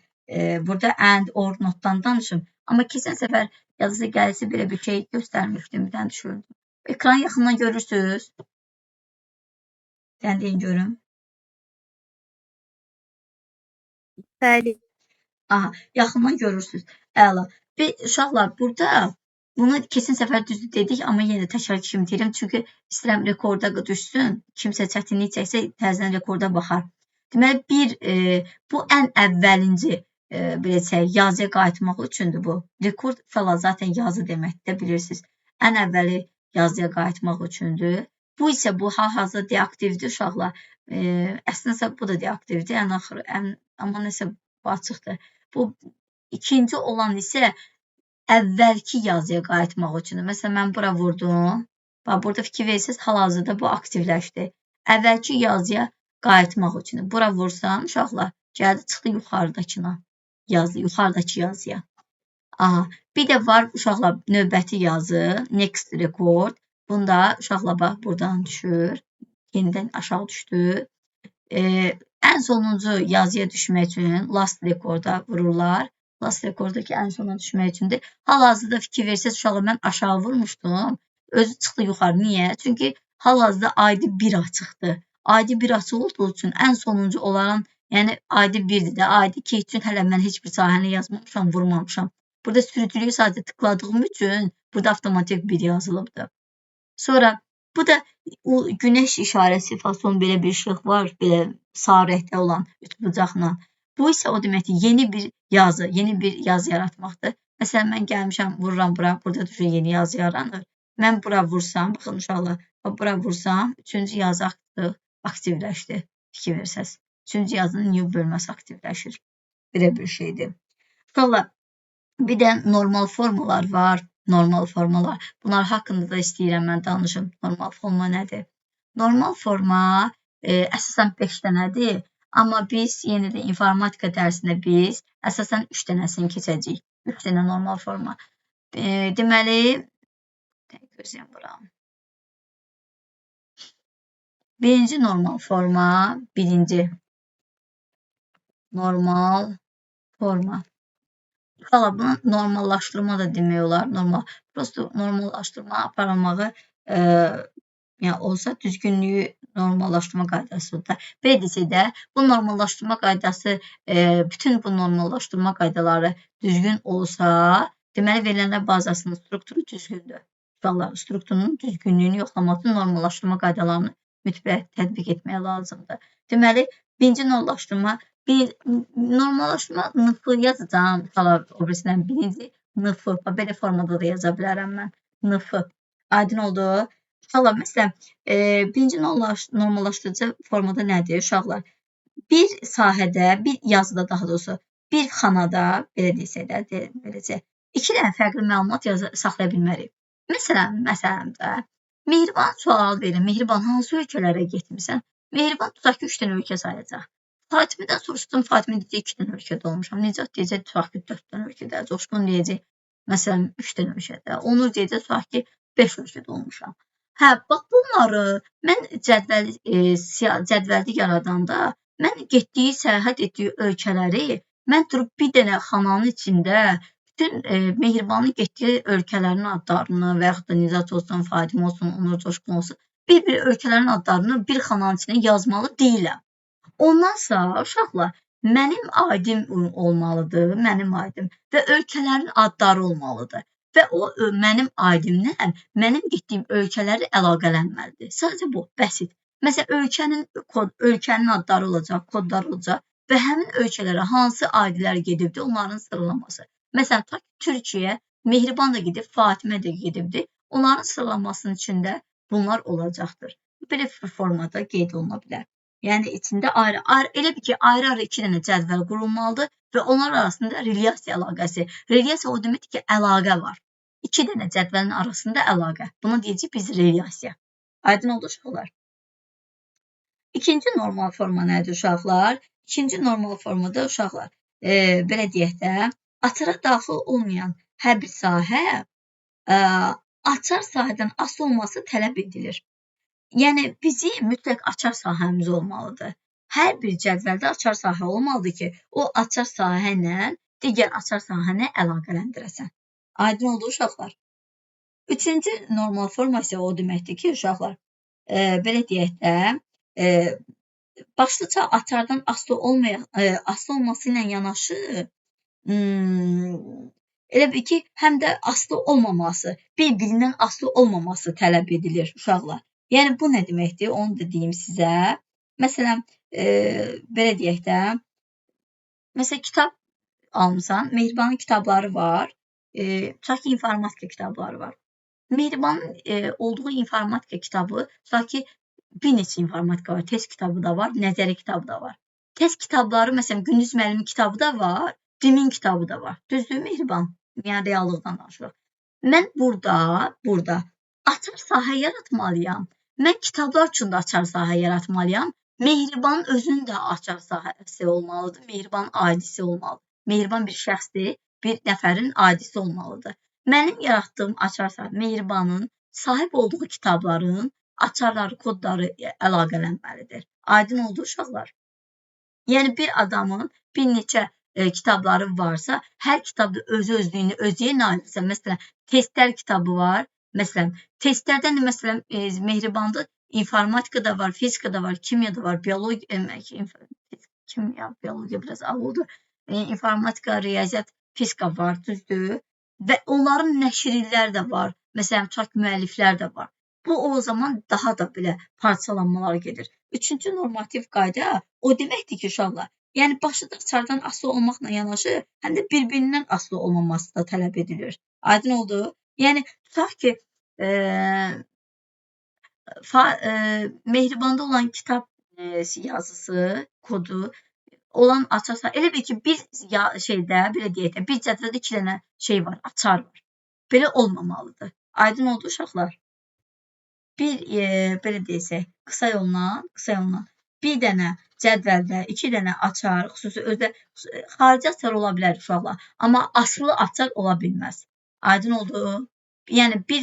burada and, or, notdan danışım, amma keçən səfər yazısı gəlisi belə bir şey göstərmişdim, birdən düşürdüm. Ekranı yaxından görürsünüz. Sən deyin görüm. Bəli. Aha, yaxından görürsünüz. Əla. Uşaqlar, burada bunu keçən səfər düzdür dedik, amma yenə təkrar kimi deyirəm. Çünki istəyirəm rekorda düşsün. Kimsə çətinlik çəksə, təzədən rekorda baxar. Deməli, bu ən əvvəlinci yazıya qayıtmaq üçündür bu. Rekord falan zaten yazı deməkdir, bilirsiniz. Ən əvvəli yazıya qayıtmaq üçündür. Bu isə bu hal-hazırda deaktivdir uşaqlar. Əslində bu da deaktivdir. Ən axırı, amma nəsə bu açıqdır. Bu ikinci olan isə əvvəlki yazıya qayıtmaq üçündür. Məsələn, mən bura vurdum. Bax, burada fikir verirsiniz, hal-hazırda bu aktivləşdi. Əvvəlki yazıya qayıtmaq üçündür. Bura vursam, uşaqlar, gəldi çıxdı yuxarıdakına. Yuxarıdakı yazıya. Aha, bir də var uşaqlar növbəti yazı, next record. Bunda uşaqlar bax buradan düşür. Yenidən aşağı düşdü. Ən sonuncu yazıya düşmək üçün last recorda vururlar. Last record'dakı ən sona düşmək üçündür. Hal-hazırda fikir versəz uşaqlar mən aşağı vurmuşdum. Özü çıxdı yuxarı. Niyə? Çünki hal-hazırda ID1 açıqdır. ID1 açıq olduğu üçün ən sonuncu olaran, yəni ID1-dir də. ID2 üçün hələ mən heç bir sahəni yazmamışam, vurmamışam. Burada sürücülüyü sadəcə tıkladığım üçün burada avtomatik bir yazılıbdır. Sonra bu da günəş işarəsi fason belə bir işıq var, belə sağ rəngdə olan üç bucaqla. Bu isə o deməkdir, yeni bir yazı yaratmaqdır. Məsələn, mən gəlmişəm, vururam bura, burada düşür yeni yazı yaranır. Mən bura vursam, baxın uşaqlar, bura vursam, üçüncü yazı aktivləşdi. Fikir versəz. Üçüncü yazının new bölməsi aktivləşir. Belə bir şeydir. Uşaqlar, bir də normal formalar var. Normal formalar. Bunlar haqqında da istəyirəm mən danışım. Normal forma nədir? Normal forma əsasən 5 dənədir. Amma biz yenə də informatika dərsində biz əsasən 3 dənəsini keçəcəyik. 3 dənə normal forma. Deməli, gözləyəm bura. Birinci normal forma, normal forma. Uşaqlar, buna normallaşdırma da demək olar. Prosto normallaşdırma aparılmağı olsa düzgünlüyü normallaşdırma qaydasıdır. Belə desək də, bu normallaşdırma qaydası, bütün bu normallaşdırma qaydaları düzgün olsa, deməli verilənlər bazasının strukturu düzgündür. Uşaqlar, strukturunun düzgünlüyünü yoxlamaq üçün normallaşdırma qaydalarını mütləq tətbiq etmək lazımdır. Deməli, birinci normallaşdırma nıfı yazacağım. O birisindən birinci nıfı. Belə formada da yaza bilərəm mən. Nıfı. Aydın oldu. Uşaqlar, məsələn, birinci normallaşdırıcı formada nədir? Uşaqlar, bir sahədə, bir yazıda daha doğrusu, bir xanada, belə desək də, beləcə, 2 dənə fərqli məlumat saxlaya bilmərik. Məsələn də, Mehriban sual verir. Mehriban, hansı ölkələrə getmirsən? Mehriban tutaq ki, 3 dənə ölkə sayacaq. Fatimidən soruşdum, Fatimə deyəcək 2 dənə ölkədə olmuşam. Nicat deyəcək, tutaq ki, 4 dənə ölkədə. Coşqun deyəcək, məsələn, 3 dənə ölkədə. Onur deyəcək, tutaq ki, 5 ölkədə olmuşam. Hə, bax bunları mən cədvəldə yaradanda, mən getdiyi, səyahət etdiyi ölkələri, mən durub bir dənə xananın içində bütün Mehribanın getdiyi ölkələrin adlarını və yaxud da Nicat olsun, Fatimə olsun, Onur Coşqun olsun, bir-bir ölkələrin adlarını bir xananın içində yazmalı deyiləm. Ondan sonra uşaqlar, mənim aidim olmalıdır, mənim aidim və ölkələrin adları olmalıdır. Və o mənim aidimlə mənim getdiyim ölkələri əlaqələnməlidir. Sadəcə bu, bəsit. Məsələn, ölkənin adları olacaq, kodlar olacaq və həmin ölkələrə hansı aidlər gedibdir, onların sıralaması. Məsələn, Türkiyə, Mehriban da gedib, Fatimə də gedibdir. Onların sıralamasının içində bunlar olacaqdır. Belə bir formada qeyd oluna bilər. Yəni, içində elə bir ki, ayrı-ayrı 2 dənə cədvəl qurulmalıdır və onlar arasında relyasiya əlaqəsi. Relyasiya o deməkdir ki, əlaqə var. 2 dənə cədvəlin arasında əlaqə. Buna deyəcək biz relyasiya. Aydın oldu uşaqlar. İkinci normal forma nədir uşaqlar? İkinci normal formada uşaqlar, belə deyək də, açara daxil olmayan hər bir sahə açar sahədən asılı olması tələb edilir. Yəni, bizim mütləq açar sahəmiz olmalıdır. Hər bir cədvəldə açar sahə olmalıdır ki, o açar sahə ilə digər açar sahəni əlaqələndirəsən. Aydın oldu uşaqlar. Üçüncü normal forma isə o deməkdir ki, uşaqlar, belə deyək də, başlıca açardan asılı olması ilə yanaşı, elə bir ki, həm də asılı olmaması, bir-birindən asılı olmaması tələb edilir uşaqlar. Yəni, bu nə deməkdir? Onu da deyim sizə. Məsələn, belə deyək də, məsələn, kitab almışsan, Mehribanın kitabları var, tutaq ki, informatika kitabları var. Mehribanın olduğu informatika kitabı, tutaq ki, bir neçə informatika var. Test kitabı da var, nəzəri kitabı da var. Test kitabları, məsələn, Gündüz müəllimin kitabı da var, Rimin kitabı da var. Düzdür, Mehriban? Yəni, reallıqdan danışırıq. Mən burada açar sahə yaratmalıyam. Mən kitablar üçün də açar sahə yaratmalıyam. Mehribanın özünün də açar sahəsi olmalıdır. Mehribanın aidisi olmalıdır. Mehriban bir şəxsdir, bir nəfərin aidisi olmalıdır. Mənim yaratdığım açar sahə Mehribanın sahib olduğu kitabların açarları, kodları əlaqələnməlidir. Aydın oldu uşaqlar. Yəni bir adamın bir neçə kitabları varsa, hər kitabda özü-özlüyünü özüyə naildirsə, məsələn, testlər kitabı var. Məsələn, testlərdən də məsələn Mehribanda informatika da var, fizika da var, kimya da var, biologiya biraz ağıldır. İnformatika, riyaziyyat, fizika var, düzdür. Və onların nəşrlər də var. Məsələn, tutaq müəlliflər də var. Bu o zaman daha da belə parçalanmalar gedir. Üçüncü normativ qayda o deməkdir ki, uşaqlar, yəni başı da açardan asılı olmaqla yanaşı, həm də bir-birindən asılı olmaması da tələb edilir. Aydın oldu? Yəni tutaq ki, Mehribanda olan kitab yazısı, kodu olan açarsa, elə bil ki, bir şeydə, belə deyək də, bir cədvəldə 2 dənə şey var, açar var. Belə olmamalıdır. Aydın oldu uşaqlar? Bir, belə deyək, qısa yolla, bir dənə cədvəldə 2 dənə açar, xüsusi özdə xarici açar ola bilər uşaqlar, amma asılı açar ola bilməz. Aydın oldu? Yəni bir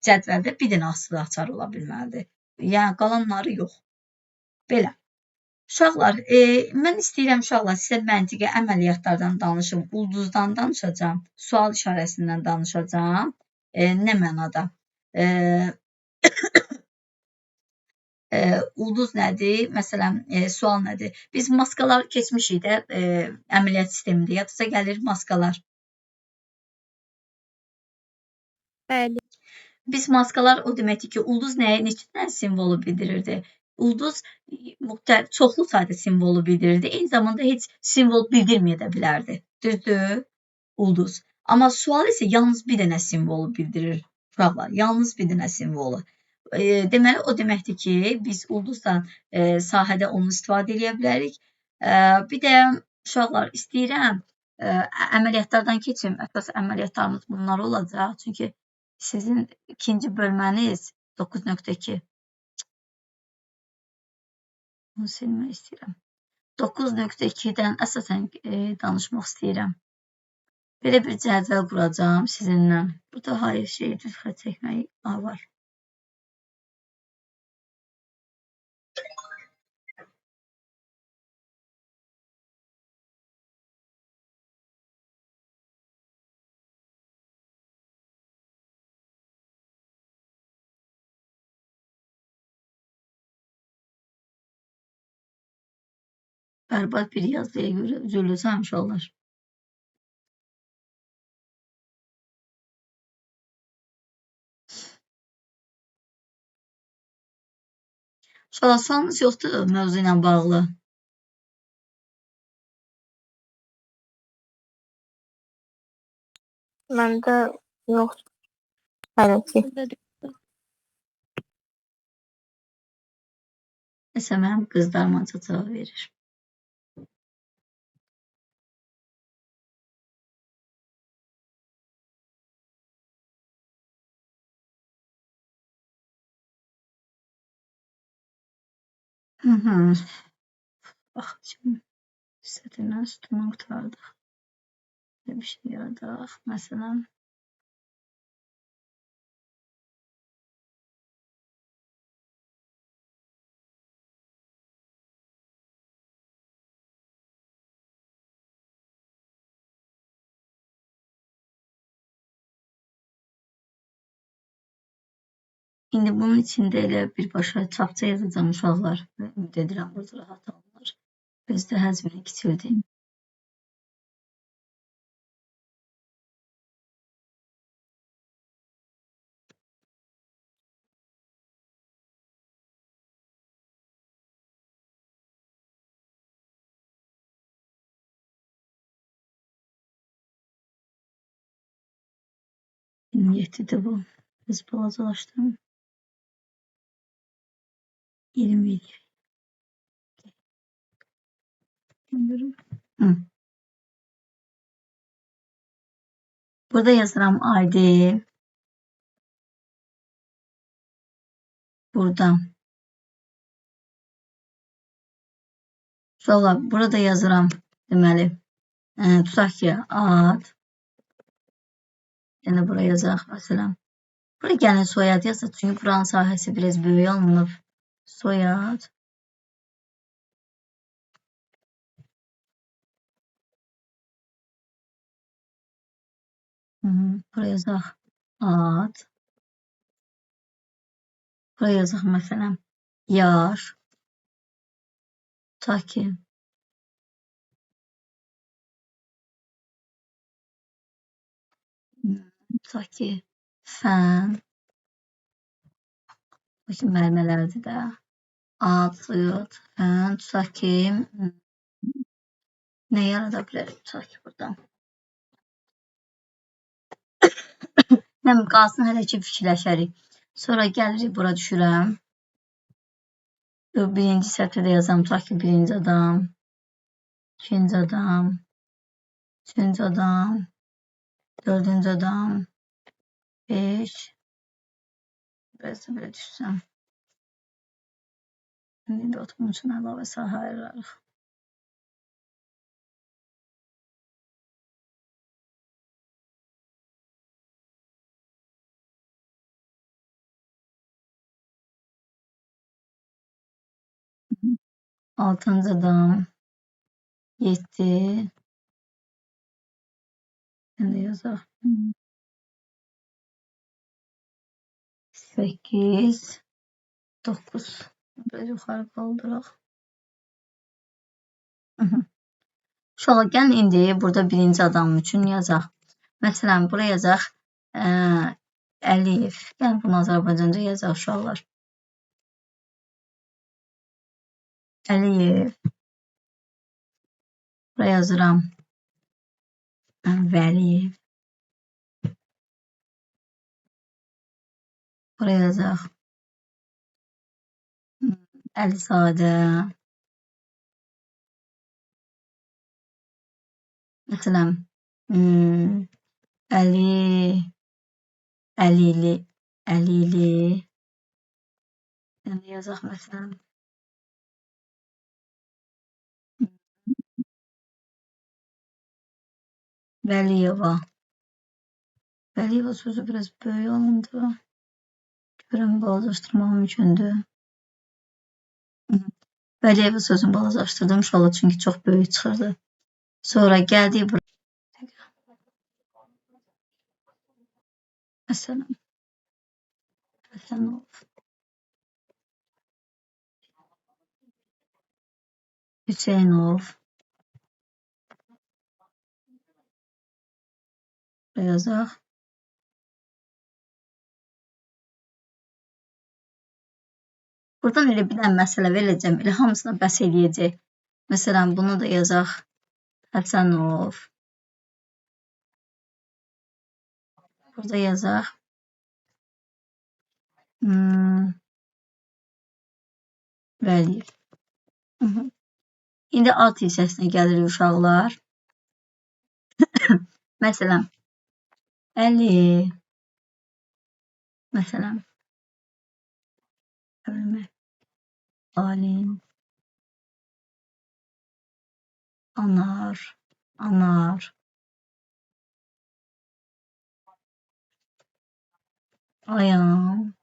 cədvəldə bir dənə asılı açar ola bilməlidir. Yəni qalanları yox. Belə. Uşaqlar, mən istəyirəm uşaqlar sizə məntiqi əməliyyatlardan danışım, ulduzdan danışacağam, sual işarəsindən danışacağam. Nə mənada? Ulduz nədir? Məsələn, sual nədir? Biz maskalar keçmişik də əməliyyat sistemində. Yadınıza gəlir maskalar. Bəli. Biz maskalar o deməkdir ki, ulduz nəyə, neçə dənə simvolu bildirirdi? Ulduz çoxlu sayda simvolu bildirirdi. Eyni zamanda heç simvol bildirməyə də bilərdi. Düzdür? Ulduz. Amma sual isə yalnız bir dənə simvolu bildirir. Uşaqlar, yalnız bir dənə simvolu. Deməli, o deməkdir ki, biz ulduzdan sahədə onu istifadə edə bilərik. Bir də uşaqlar, istəyirəm əməliyyatlardan keçim. Əsas əməliyyatlarımız bunlar olacaq. Çünki sizin ikinci bölməniz 9.2. Bunu silmək istəyirəm. 9.2-dən əsasən danışmaq istəyirəm. Belə bir cədvəl quracağım sizinlə. Burada hayır şey düz xətt çəkmək var. Bərbad bir yazıya görə üzürlüsəm uşaqlar. Uşaqlar, sualınız yoxdur mövzu ilə bağlı. Məndə yox. Hələ ki. Nəsə mənim qızlarım ancaq cavab verir. Bax, şimdi setindən sütunu qurtardıq. Bir şey yaradaq. Məsələn, indi bunun içində elə birbaşa çapça yazacağım uşaqlar. Ümid edirəm burada rahat alınır. Biz də həzmini kiçildim. Yetidir bu. Biz balacalaşdım. 20. Hı. Burada yazıram ID. Burada. Sonra burada yazıram. Deməli. Tutaq ki ad. Yəni buraya yazaq məsələn. Buraya gəlin soyad yazaq. Çünki buranın sahəsi biraz böyük alınıb. Soyad. Buraya yazaq ad. Buraya yazaq məsələn yaş. Tutaq ki tutaq ki fən. Bakın müəllimələrdir də. Ad, soyad, fən. Tutaq ki nə yarada bilərik? Tutaq ki buradan. Nə qalsın hələ ki fikirləşərik. Sonra gəlirik bura düşürəm. Birinci sətirdə yazam. Tutaq ki birinci adam. İkinci adam. Üçüncü adam. Dördüncü adam. 5. Biraz da belə düşsəm. İndi oturum üçün əlavə sahə ayırarıq. Altıncı adam. 7. Şimdi yazaq. 8. 9. Biraz yuxarı qaldıraq. Uşaqlar gəlin indi burada birinci adam üçün yazaq. Məsələn, buraya yazaq Əliyev. Gəlin bunu Azərbaycanca yazaq uşaqlar. Əliyev. Buraya yazıram Vəliyev. Buraya yazaq Əlizadə. Məsələn, Əlili. Yəni yazaq məsələn. Vəliyeva. Vəliyeva sözü biraz böyük alındı. Görəm balacalaşdırmaq mümkündür. Vəliyeva sözünü balacalaşdırdım uşaqlar çünki çox böyük çıxırdı. Sonra gəldik buraya. Məsələn. Həsənov. Hüseynov. Buraya yazaq. Buradan elə bir dənə məsələ verəcəm. Elə hamısına bəs eləyəcək. Məsələn, bunu da yazaq. Həsənov. Burada yazaq. Vəliyev. İndi alt hissəsinə gəlirik uşaqlar. Məsələn, Əli. Məsələn, Alim. Anar. Ayan.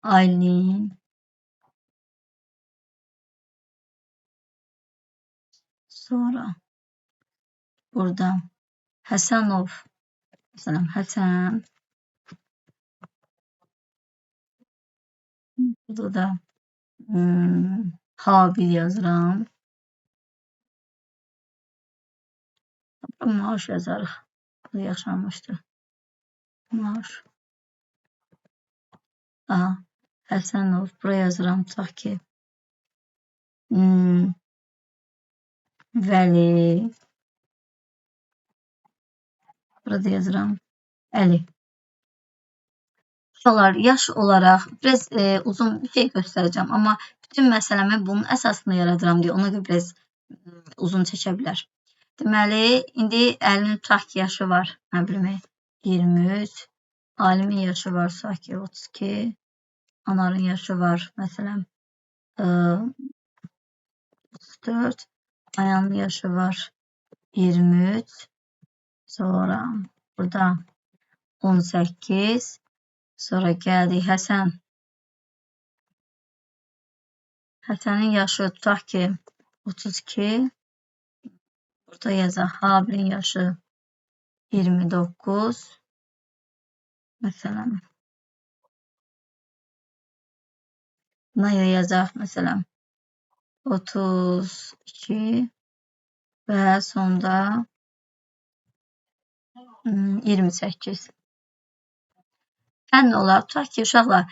Aylin. Sonra burada Həsənov. Məsələn, Həsən. Burada da Habil yazıram. Maaş yazarıq. Bu yaşanmışdı. Maaş. Aha. Həsənov. Buraya yazıram. Tutaq ki. Vəli. Burada yazıram. 50. Uşaqlar, yaş olaraq biraz uzun bir şey göstərəcəm, amma bütün məsələmi bunun əsasında yaradıram deyə ona görə biraz uzun çəkə bilər. Deməli, indi Əlinin tutaq ki, yaşı var, nə bilim, 23, Alimin yaşı var, tutaq ki, 32, Anarın yaşı var, məsələn, 34, Ayanın yaşı var, 23, sonra burada 18, sonra gəldik Həsən. Həsənin yaşı tutaq ki 32. Burada yazaq Habilin yaşı 29. Məsələn. Naya yazaq məsələn 32 və sonda 28. Fənn olaraq tutaq ki, uşaqlar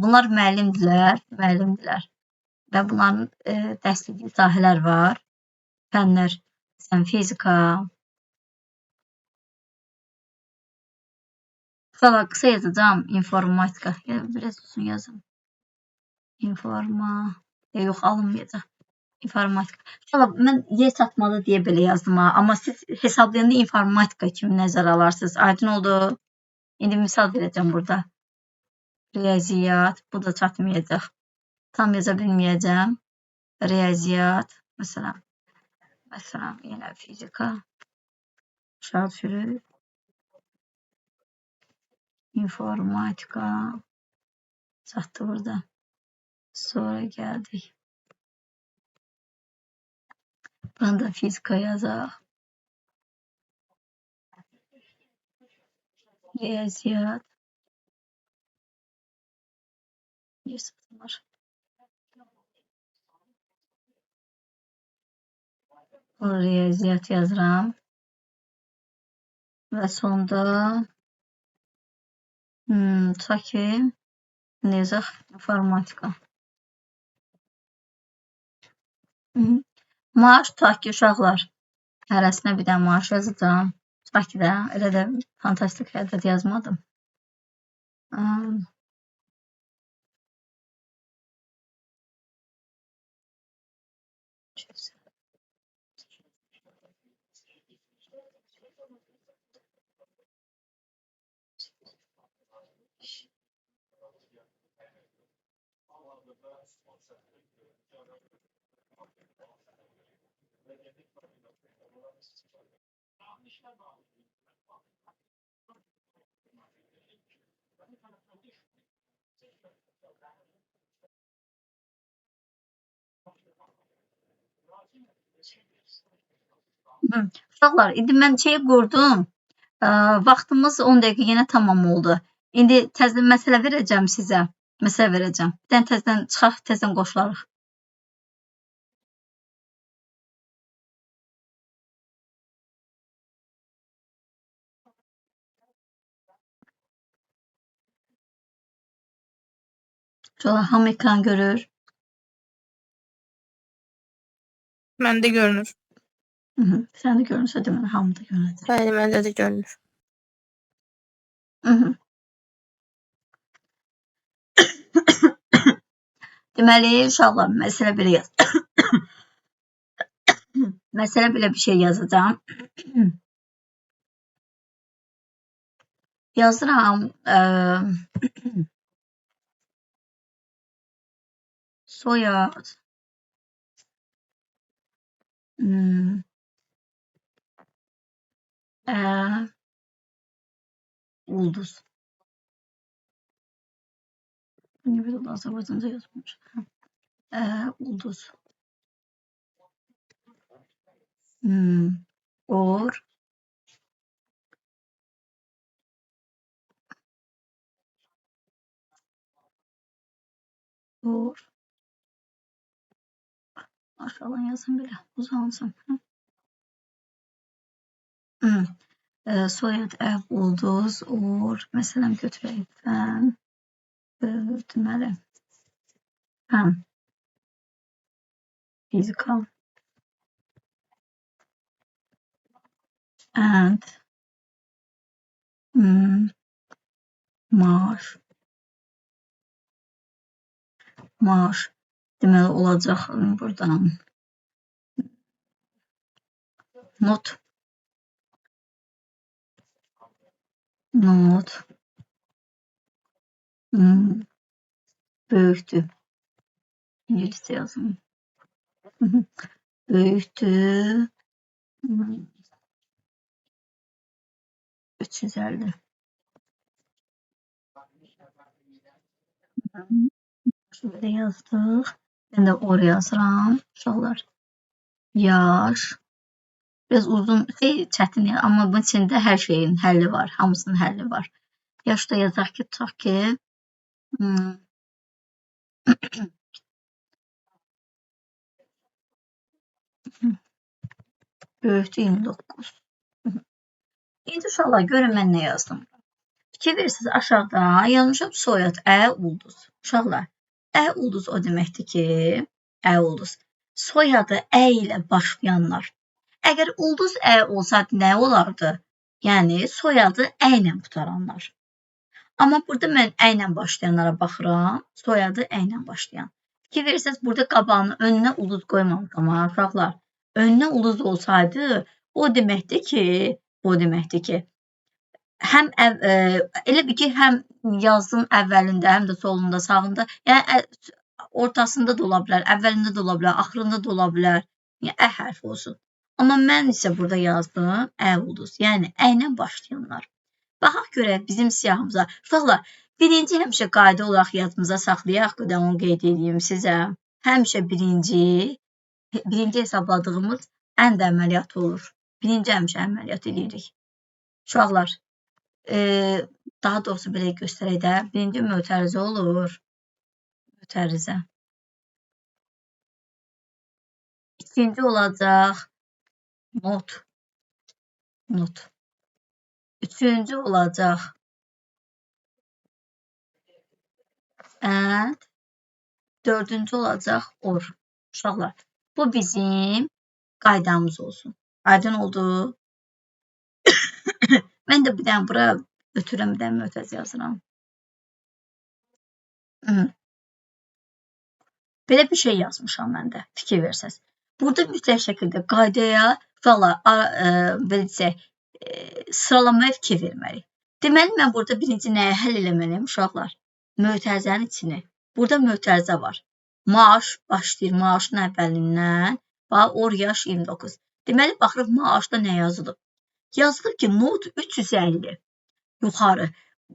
bunlar müəllimdirlər və bunların dərsliyi sahələr var. Fənlər, məsələn, fizika. Uşaqlar, qısa yazacağım, informatika. Biraz uzun yazım. Yox, alınmayacaq. İnformatika. Uşaqlar, mən yer çatmalı deyə belə yazdım, amma siz hesablayanda informatika kimi nəzərə alarsınız. Aydın oldu. İndi misal verəcəm burada. Riyaziyyat, bu da çatmayacaq. Tam yaza bilməyəcəm. Riyaziyyat, məsələn, yenə fizika, şart sürü, informatika, çatdı burada. Sonra gəldik. Bunu da fizika yazaq. Riyaziyyat. Riyaziyyat yazıram. Və sonda tutaq ki, nə yazaq? İnformatika. Maaş tutaq ki, uşaqlar. Hərəsinə bir dənə maaş yazacağım. Tutaq ki də, elə də fantastik ədəd yazmadım. Uşaqlar, indi mən şey qurdum. Vaxtımız 10 dəqiqə yenə tamam oldu. İndi təzədən məsələ verəcəm sizə. Məsələ verəcəm. Bir dənə təzədən çıxaq, təzədən qoşularıq. Uşaqlar, hamı ekran görür. Məndə görünür. Sən də görünürsə deməli, hamı da görünür. Bəli, məndə də görünür. Deməli, uşaqlar, məsələ belə yaz. Məsələ belə bir şey yazacağım. Yazıram. Soyad. Ulduz. Niye böyle Azerbaycanca yazmış? Ulduz. Or. Or. Aşağıdan yazın belə. Uzansın. Soyad ulduz. Or. Məsələn, götürək. Fən. Deməli. Fən. Physical. And Maaş. Maaş. Deməli olacaq buradan. Not. Not. Böyükdür. İngiliscə yazın. Böyükdür. 350. Şöyle yazdıq. Ben de oraya yazıram. Uşaqlar. Yaş. Biraz uzun, çətin ya. Amma bunun içində hər şeyin həlli var. Hamısının həlli var. Yaşda yazaq ki, tutaq ki. Böyükdür 29. İndi uşaqlar görün mən nə yazdım. Fikir verirsiniz aşağıda yazmışam soyad Ə ulduz. Uşaqlar, Ə ulduz o deməkdir ki, Ə ulduz. Soyadı Ə ilə başlayanlar. Əgər ulduz Ə olsaydı nə olardı? Yəni soyadı Ə ilə qutaranlar. Amma burada mən Ə ilə başlayanlara baxıram. Soyadı Ə ilə başlayan. Fikir verirsiniz burada qabağına önünə ulduz qoymamışam ha uşaqlar. Önünə ulduz olsaydı o deməkdir ki, həm elə bir ki, həm yazın əvvəlində, həm də solunda, sağında, yəni ortasında da ola bilər, əvvəlində də ola bilər, axırında da ola bilər. Yəni Ə hərfi olsun. Amma mən isə burada yazdım Ə ulduz. Yəni Ə ilə başlayanlar. Baxaq görək bizim siyahımıza. Uşaqlar, birinci həmişə qayda olaraq yadımıza saxlayaq, qədər onu qeyd edeyim sizə. Həmişə birinci hesabladığımız ən də əməliyyat olur. Birinci həmişə əməliyyat edirik. Uşaqlar, daha doğrusu belə göstərək də. Birinci mötərizə olur. Mötərizə. İkinci olacaq not. Not. Üçüncü olacaq and. Dördüncü olacaq or. Uşaqlar, bu bizim qaydamız olsun. Aydın oldu. Mən də bir dənə bura ötürəm, bir dənə mötərizə yazıram. Belə bir şey yazmışam mən də, fikir versəz. Burada mütləq şəkildə qaydaya, belə desək, sıralamaya fikir verməliyik. Deməli, mən burada birinci nəyə həll eləməliyim, uşaqlar? Mötərizənin içini. Burada mötərizə var. Maaş başlayır, maaşın əvvəlindən. Bax, or yaş 29. Deməli, baxırıq, maaşda nə yazılıb? Yazılır ki, not 350 yuxarı.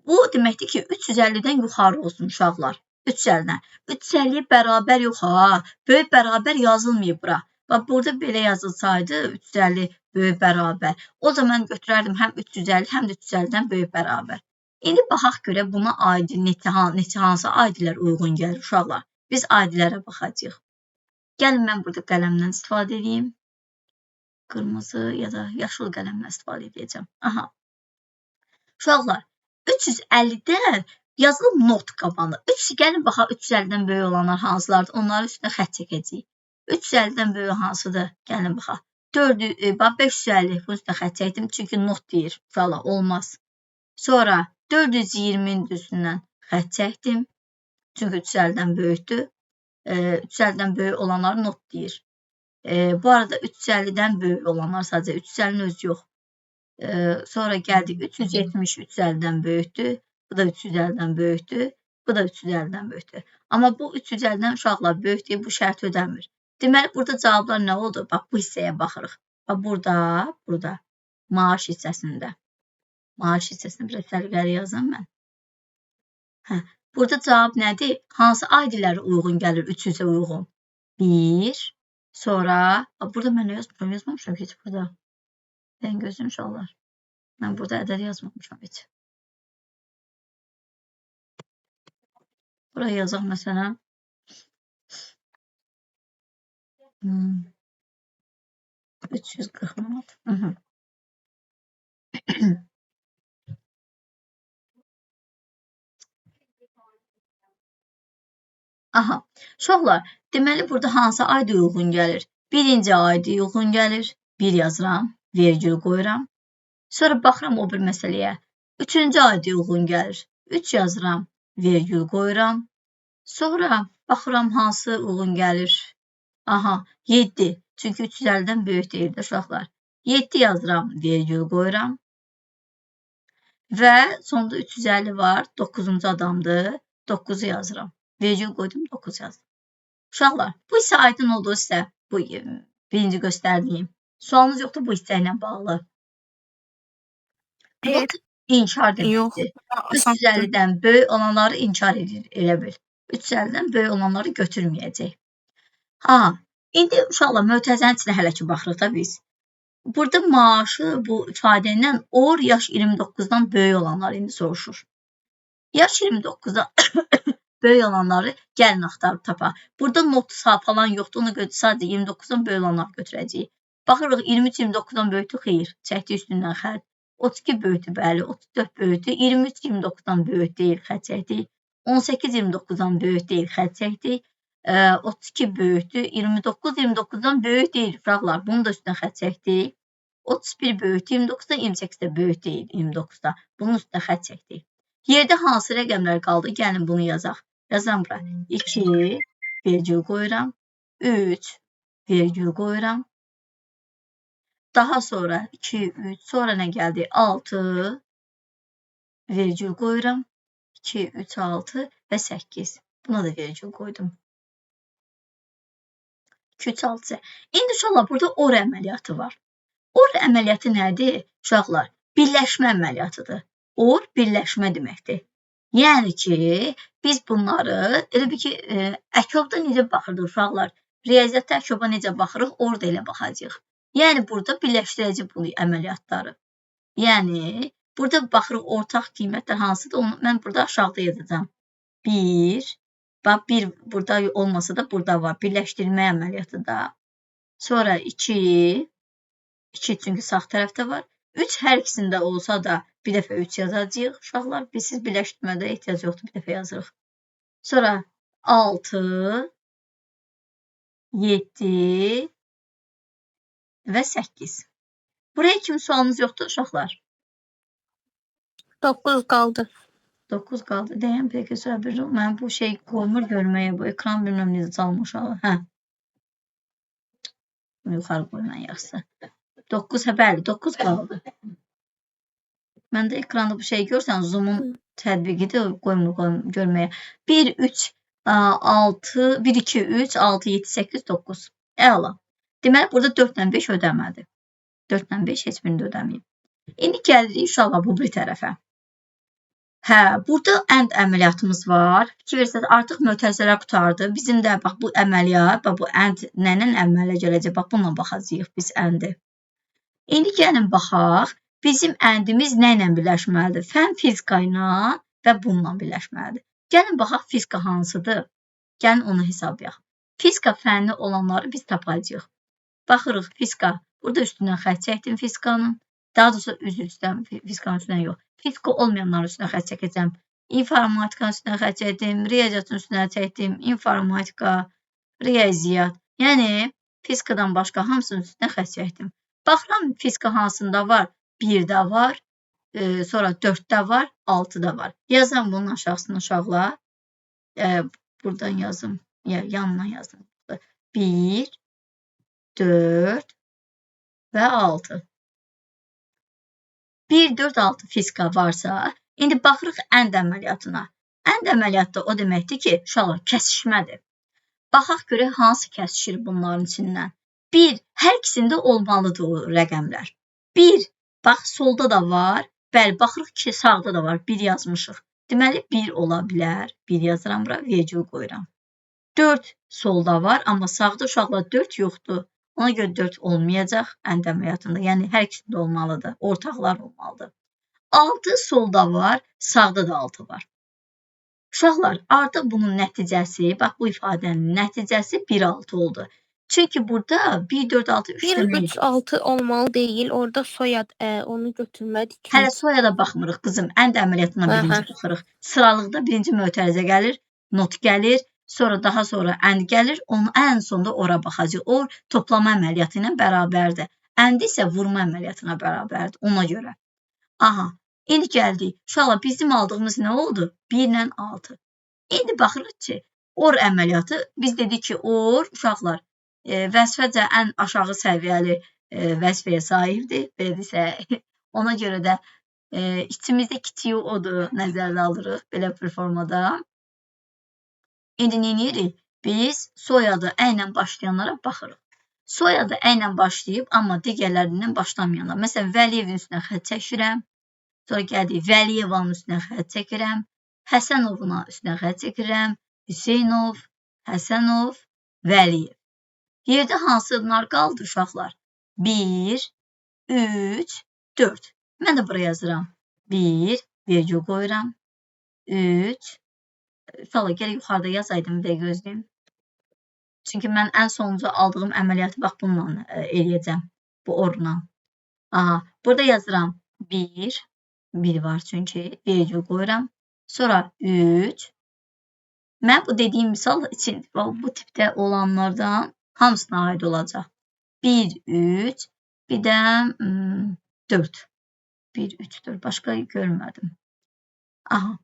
Bu deməkdir ki, 350-dən yuxarı olsun uşaqlar. 350-dən. 350-yə bərabər yox ha. Böyük bərabər yazılmayıb bura. Bax, burada belə yazılsaydı 350 böyük bərabər. O zaman götürərdim həm 350, həm də 350-dən böyük bərabər. İndi baxaq görək buna aid neçə hansı aidlər uyğun gəlir uşaqlar. Biz aidlərə baxacağıq. Gəlin mən burada qələmdən istifadə edeyim. Qırmızı ya da yaşıl qələmlə istifadə edəcəm. Aha. Uşaqlar, 350-dən yazılıb not qabağında. Gəlin baxaq 350-dən böyük olanlar hansılardır? Onların üstünə xətt çəkəcəyik. 350-dən böyük hansıdır? Gəlin baxaq. 550 bunun üstünə xətt çəkdim. Çünki not deyir. Uşaqlar, olmaz. Sonra 420-nin üstündən xətt çəkdim. Çünki 350-dən böyükdür. 350-dən böyük olanlar not deyir. Bu arada 350-dən böyük olanlar sadəcə 350-nin özü yox. Sonra gəldik 370 350-dən böyükdür. Bu da 350-dən böyükdür. Bu da 350-dən böyükdür. Amma bu 350-dən uşaqlar böyük deyil, bu şərt ödəmir. Deməli, burada cavablar nə oldu? Bax, bu hissəyə baxırıq. Bax, burada maaş hissəsində. Maaş hissəsində biraz səliqəli yazım mən. Burada cavab nədir? Hansı aidlərə uyğun gəlir? 300-ə uyğun. 1. Sonra, burada mən yazmamışam heç burada. Sən gözün uşaqlar. Mən burada ədəd yazmamışam heç. Buraya yazaq məsələn. Hmm. 340 manat. Aha. Uşaqlar, deməli burada hansı ayda uyğun gəlir? Birinci ayda uyğun gəlir. 1 yazıram, vergül qoyuram. Sonra baxıram o bir məsələyə. Üçüncü adi uyğun gəlir. 3 yazıram, vergül qoyuram. Sonra baxıram hansı uyğun gəlir. Aha, 7. Çünki 350-dən böyük deyildir uşaqlar. 7 yazıram, vergül qoyuram. Və sonda 350 var, 9-cu adamdır. 9-u yazıram. Vergül qoydum, 9 yazdım. Uşaqlar, bu isə aydın oldu sizə. Bu birinci göstərdiyim. Sualınız yoxdur bu hissə ilə bağlı. Evet. İnkar Yox. deməkdir. Asan. 350-dən böyük olanları inkar edir, elə bil. 350-dən böyük olanları götürməyəcək. Ha, indi uşaqlar mötərizənin içinə hələ ki baxırıq da biz. Burada maaşı bu ifadə ilə or yaş 29-dan böyük olanlar indi soruşur. Yaş 29-dan böyük olanları gəlin axtarıb tapaq. Burada not falan yoxdur, ona görə sadəcə 29-dan böyük olanları götürəcəyik. Baxırıq 23 29-dan böyükdür, xeyr, çəkdi üstündən xətt. 32 böyükdür, bəli, 34 böyükdür, 23 29-dan böyük deyil, xətt çəkdik. 18 29-dan böyük deyil, xətt çəkdik. 32 böyükdür, 29 29-dan böyük deyil, uşaqlar, bunu da üstündən xətt çəkdik. 31 böyükdür, 29-dan 28 də böyük deyil, 29-da. Bunun üstündən xətt çəkdik. Yerdə hansı rəqəmlər qaldı? Gəlin bunu yazaq. Yazam bura. 2, vergül qoyuram. 3, vergül qoyuram. Daha sonra 2, 3, sonra nə gəldi? 6, vergül qoyuram. 2, 3, 6 və 8. Buna da vergül qoydum. 2, 3, 6. İndi uşaqlar, burada or əməliyyatı var. Or əməliyyatı nədir? Uşaqlar, birləşmə əməliyyatıdır. Or birləşmə deməkdir. Yəni ki, biz bunları, elə bir ki, əkobda necə baxırdıq uşaqlar? Riyaziyyatda əkoba necə baxırıq? Orada elə baxacaq. Yəni, burada birləşdirəcək bu əməliyyatları. Yəni, burada baxırıq ortaq qiymətlər hansıdır? Onu mən burada aşağıda yazacağım. 1, bax 1 burada olmasa da burada var. Birləşdirmə əməliyyatı da. Sonra 2 çünki sağ tərəfdə var. 3 hər ikisində olsa da bir dəfə 3 yazacağıq. Uşaqlar, siz birləşdirmədə ehtiyac yoxdur, bir dəfə yazırıq. Sonra 6, 7 və 8. Buraya kimi sualınız yoxdur uşaqlar? 9 qaldı. 9 qaldı. Deyəm, peki söhbət yox. Mən bu şey qoymur görməyə, bu ekran bilməm necə çalmış uşaqlar. Hə. Yuxarı qoyman yaxşı. 9, bəli, 9 qaldı. Məndə ekranda bu şey görsən, Zoom-un tətbiqidir, qoymur görməyə. 1, 3, 6, 1, 2, 3, 6, 7, 8, 9. Əla. Deməli, burada 4 ilə 5 ödəmədi. 4 ilə 5 heç birini ödəməyib. İndi gəlirik uşaqlar bu bir tərəfə. Hə, burada ənd əməliyyatımız var. Fikir versəz, artıq mötərizələr qutardı. Bizim də bax bu əməliyyat, bax bu ənd nənən əmələ gələcək. Bax bununla baxacağıq biz əndi. İndi gəlin baxaq. Bizim əndimiz nə ilə birləşməlidir? Fən fizika ilə və bununla birləşməlidir. Gəlin baxaq fizika hansıdır? Gəlin onu hesablayaq. Fizika fənni olanları biz tapacağıq. Baxırıq fizika. Burada üstündən xətt çəkdim fizikanın. Daha doğrusu üzr istəyirəm, fizikanın üstündən yox. Fizika olmayanların üstünə xətt çəkəcəm. İnformatikanın üstünə xətt çəkdim, riyaziyyatın üstünə çəkdim, informatika, riyaziyyat. Yəni, fizikadan başqa hamısının üstünə xətt çəkdim. Baxıram, fizika hansında var? 1-də var, sonra 4-də var, 6-da var. Yazam bunun aşağısını uşaqlar. Buradan yazım, yanına yazım. 1, 4 və 6. 1, 4, 6 fizika varsa, indi baxırıq ənd əməliyyatına. Ənd əməliyyatda o deməkdir ki, uşaqlar, kəsişmədir. Baxaq görək hansı kəsişir bunların içindən. 1, hər ikisində olmalıdır o rəqəmlər. 1, bax, solda da var. Bəli, baxırıq ki, sağda da var. 1 yazmışıq. Deməli, 1 ola bilər. 1 yazıram bura, vergül qoyuram. 4 solda var, amma sağda uşaqlar 4 yoxdur. Ona görə 4 olmayacaq ənd əməliyyatında. Yəni, hər ikisində olmalıdır. Ortaqlar olmalıdır. 6 solda var, sağda da 6 var. Uşaqlar, artıq bunun nəticəsi, bax bu ifadənin nəticəsi 1-6 oldu. Çünki burada 1, 4, 6, 3 1, 3, 6 olmalı deyil. Orada soyad onu götürmədik. Hələ soyada baxmırıq qızım. Ənd əməliyyatına birinci baxırıq. Sıralıqda birinci mötərizə gəlir, not gəlir, sonra daha sonra ənd gəlir. Onun ən sonda ora baxacaq. O toplama əməliyyatı ilə bərabərdir. Ənd isə vurma əməliyyatına bərabərdir. Ona görə. Aha. İndi gəldik. Uşaqlar bizim aldığımız nə oldu? 1 ilə 6. İndi baxırıq ki, OR əməliyyatı biz dedik ki, OR uşaqlar vəzifəcə ən aşağı səviyyəli vəzifəyə sahibdir. Belə desək, ona görə də içimizdə kiçiyi odur, nəzərdə alırıq belə bir formada. İndi nə edirik? Biz soyadı ə ilə başlayanlara baxırıq. Soyadı ə ilə başlayıb, amma digərlərindən başlamayanlar. Məsələn, Vəliyevin üstünə xətt çəkirəm. Sonra gəldik, Vəliyevanın üstünə xətt çəkirəm. Həsənovuna üstünə xətt çəkirəm. Hüseynov, Həsənov, Vəliyev. Yerdə hansılar qaldı uşaqlar? 1, 3, 4. Mən də buraya yazıram. 1, vergül qoyuram. 3, uşaqlar gərək yuxarıda yazaydım, bir də gözləyim. Çünki mən ən sonuncu aldığım əməliyyatı bax bununla eləyəcəm. Bu orla. Aha, burada yazıram 1. 1 var çünki. Vergül qoyuram. Sonra 3. Mən bu dediyim misal için bu tipdə olanlardan hamısına aid olacaq. 1, 3. Bir də 4. 1, 3, 4. Başqa görmədim. Aha.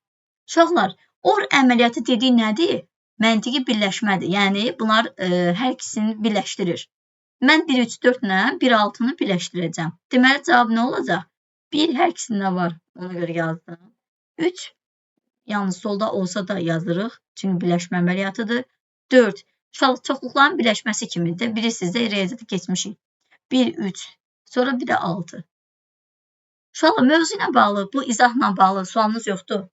Uşaqlar, OR əməliyyatı dediyi nədir? Məntiqi birləşmədir. Yəni, bunlar hər ikisini birləşdirir. Mən 1, 3, 4 ilə 1, 6-nı birləşdirəcəm. Deməli, cavab nə olacaq? 1 hər ikisində var. Ona görə yazdım. 3, yalnız solda olsa da yazırıq. Çünki birləşmə əməliyyatıdır. 4, uşaqlar, çoxluqların birləşməsi kimidir. Bilirsiniz də, riyaziyyatı keçmişik. 1, 3, sonra bir də 6. Uşaqlar, mövzu ilə bağlı, bu izahla bağlı sualınız yoxdur.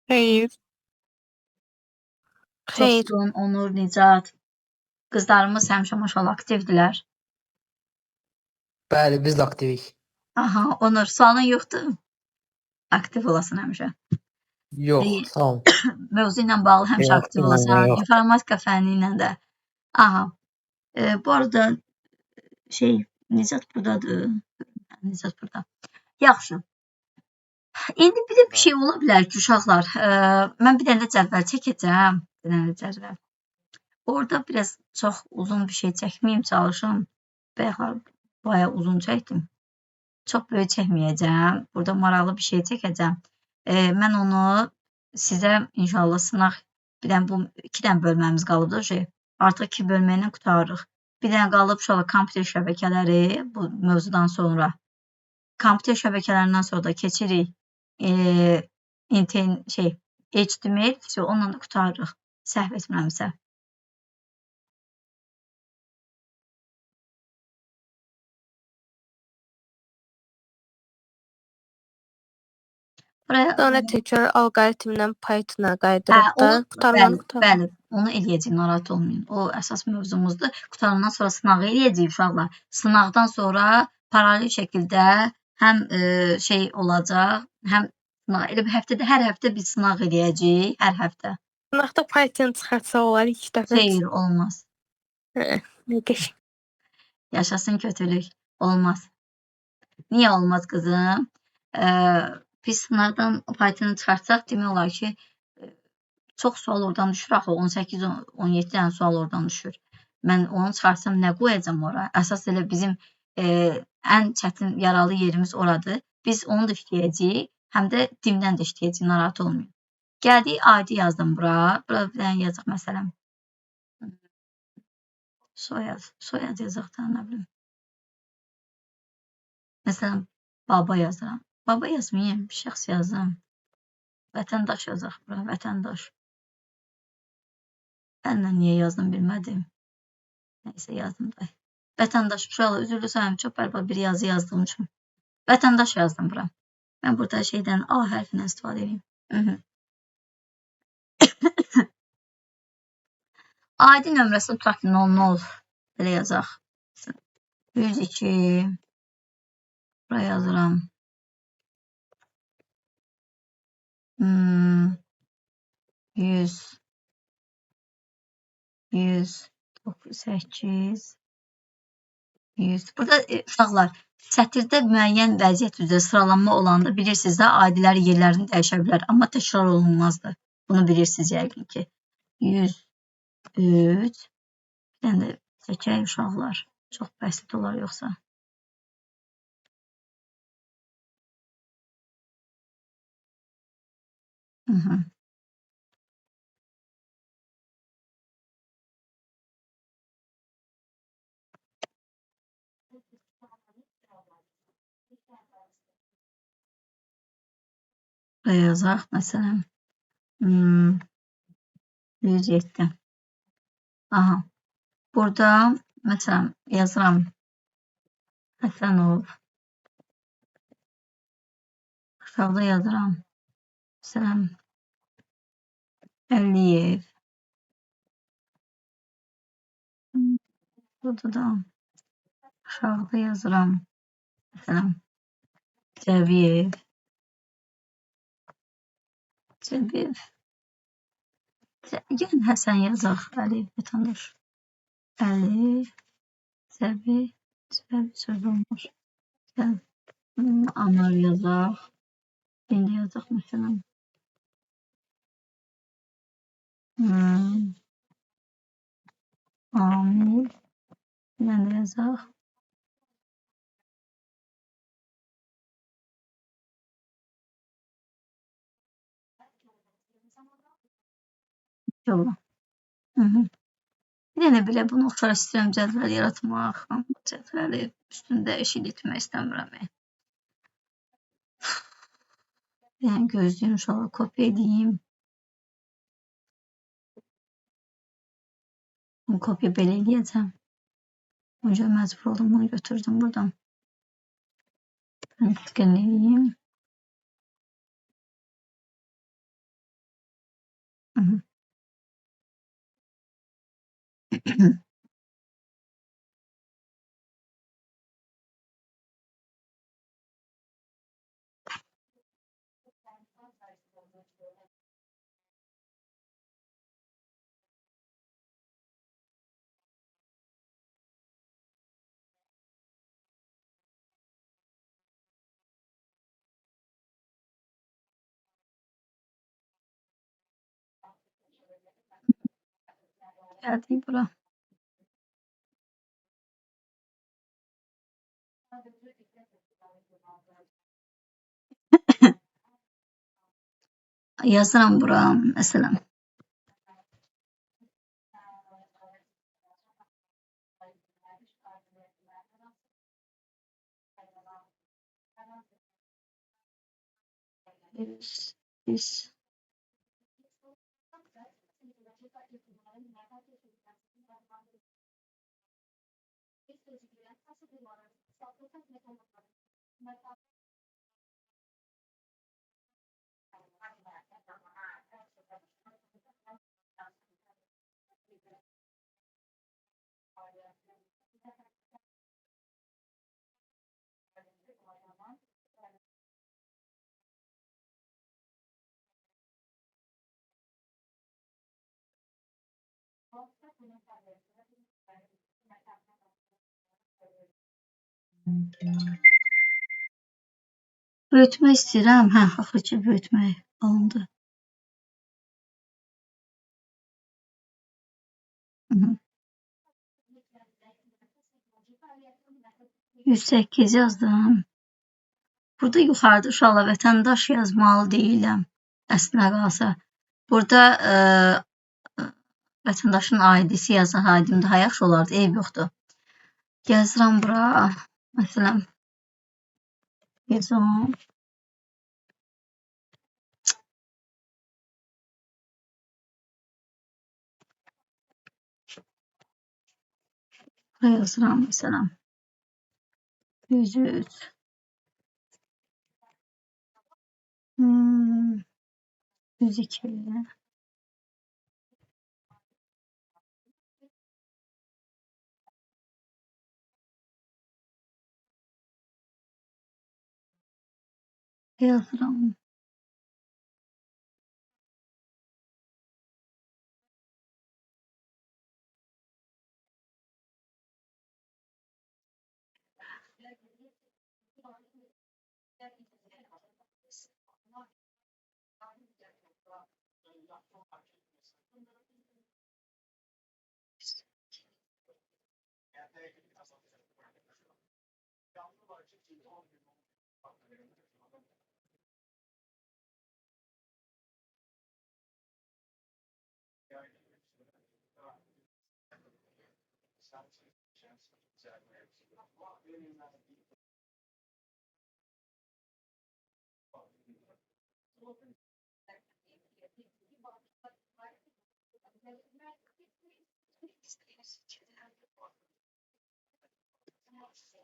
Xeyr. Xeyr. Çoxsun, Onur, Nicat. Qızlarımız həmişə maşallah aktivdirlər. Bəli, biz də aktivik. Aha, Onur, sualın yoxdur. Aktiv olasın həmişə. Yox, sağ ol. Mövzu ilə bağlı həmişə Yox, aktiv olasan. yox. İnformatika fənni ilə də. Aha. Bu arada Nicat buradadır. Nicat burada. Yaxşı. İndi bir də bir şey ola bilər ki, uşaqlar, mən bir dənə də cədvəl çəkəcəm. Bir dənə də cədvəl. Orada biraz çox uzun bir şey çəkməyim, çalışım. Bayağı uzun çəkdim. Çox böyük çəkməyəcəm. Burada maraqlı bir şey çəkəcəm. Mən onu sizə inşallah sınaq, bir dənə bu 2 dənə bölməmiz qalıbdır. Artıq 2 bölmə ilə qutarırıq. Bir dənə qalıb uşaqlar kompüter şəbəkələri bu mövzudan sonra. Kompüter şəbəkələrindən sonra da keçirik. HTML, onunla da qutarırıq. Səhv etmirəmsə. Sonra təkrar alqoritmdən Pythona qaydırıb da qutarılan. Bəli, onu eləyəcəyik, narahat olmayın. O əsas mövzumuzdur. Qutarından sonra sınağı eləyəcəyik uşaqlar. Sınaqdan sonra paralel şəkildə həm olacaq, həm elə bir həftədə hər həftə bir sınaq eləyəcəyik, hər həftə. Sınaqda Python çıxarsa olar 2 dəfə. Xeyr, olmaz. Qəşəng. Yaşasın kötülük. Olmaz. Niyə olmaz qızım? Biz sınaqdan Python-u çıxartsaq, demək olar ki, çox sual oradan düşür axı, 18-17 dənə sual oradan düşür. Mən onu çıxarsam nə qoyacam ora? Əsas elə bizim ən çətin yaralı yerimiz oradır. Biz onu da işləyəcəyik, həm də dimdən də işləyəcəyik, narahat olmayın. Gəldik, adi yazdım bura. Bura bir dənə yazaq məsələn. Soyad yazaq da, nə bilim. Məsələn, baba yazıram. Baba yazmayayım, bir şəxs yazım. Vətəndaş yazaq bura, vətəndaş. Əllə niyə yazdım bilmədim. Nəysə yazdım da. Vətəndaş, uşaqlar, üzrlü sayım, çox bərbad bir yazı yazdığım üçün. Vətəndaş yazdım bura. Mən burada şeydən A hərfindən istifadə edeyim. Adi nömrəsi tutaq ki, 00. Belə yazaq. 102. Buraya yazıram. 100. 108. 100. Burada uşaqlar, sətirdə müəyyən vəziyyət üzrə sıralanma olanda bilirsiniz də, adilər yerlərini dəyişə bilər, amma təkrar olunmazdır. Bunu bilirsiniz yəqin ki. 103. Bir dənə də çəkək uşaqlar. Çox bəsit olar yoxsa. Buraya yazaq məsələn 107. Aha. Burada məsələn yazıram Həsənov. Aşağıda yazıram məsələn Əliyev. Burada da aşağıda yazıram məsələn Cəbiyev. Yəni Həsən yazaq. Əliyev vətəndaş. Əli, Cəbi söz olmur. Anar yazaq. İndi yazaq məsələn. Amil. Yəni yazaq. Yolla. Bir dənə belə bunu oxşar istəyirəm cədvəl yaratmaq. Cədvəli üstündə eşit etmək istəmirəm. Yəni gözləyim inşallah kopya edeyim. Kopya belə eləyəcəm. Önce məcbur oldum bunu götürdüm buradan. Ben skenleyeyim. Geldi bura. Yazıram bura mesela. Biz Böyütmək istəyirəm. Axır ki böyütmək alındı. 108 yazdım. Burada yuxarıda uşaqlar vətəndaş yazmalı deyiləm. Əslində qalsa. Burada vətəndaşın aidisi yazan aidim daha yaxşı olardı. Eyb yoxdur. Yazıram bura. Məsələn. Yazıram. Buraya yazıram məsələn. 103. Hmm. 102. Yazıram.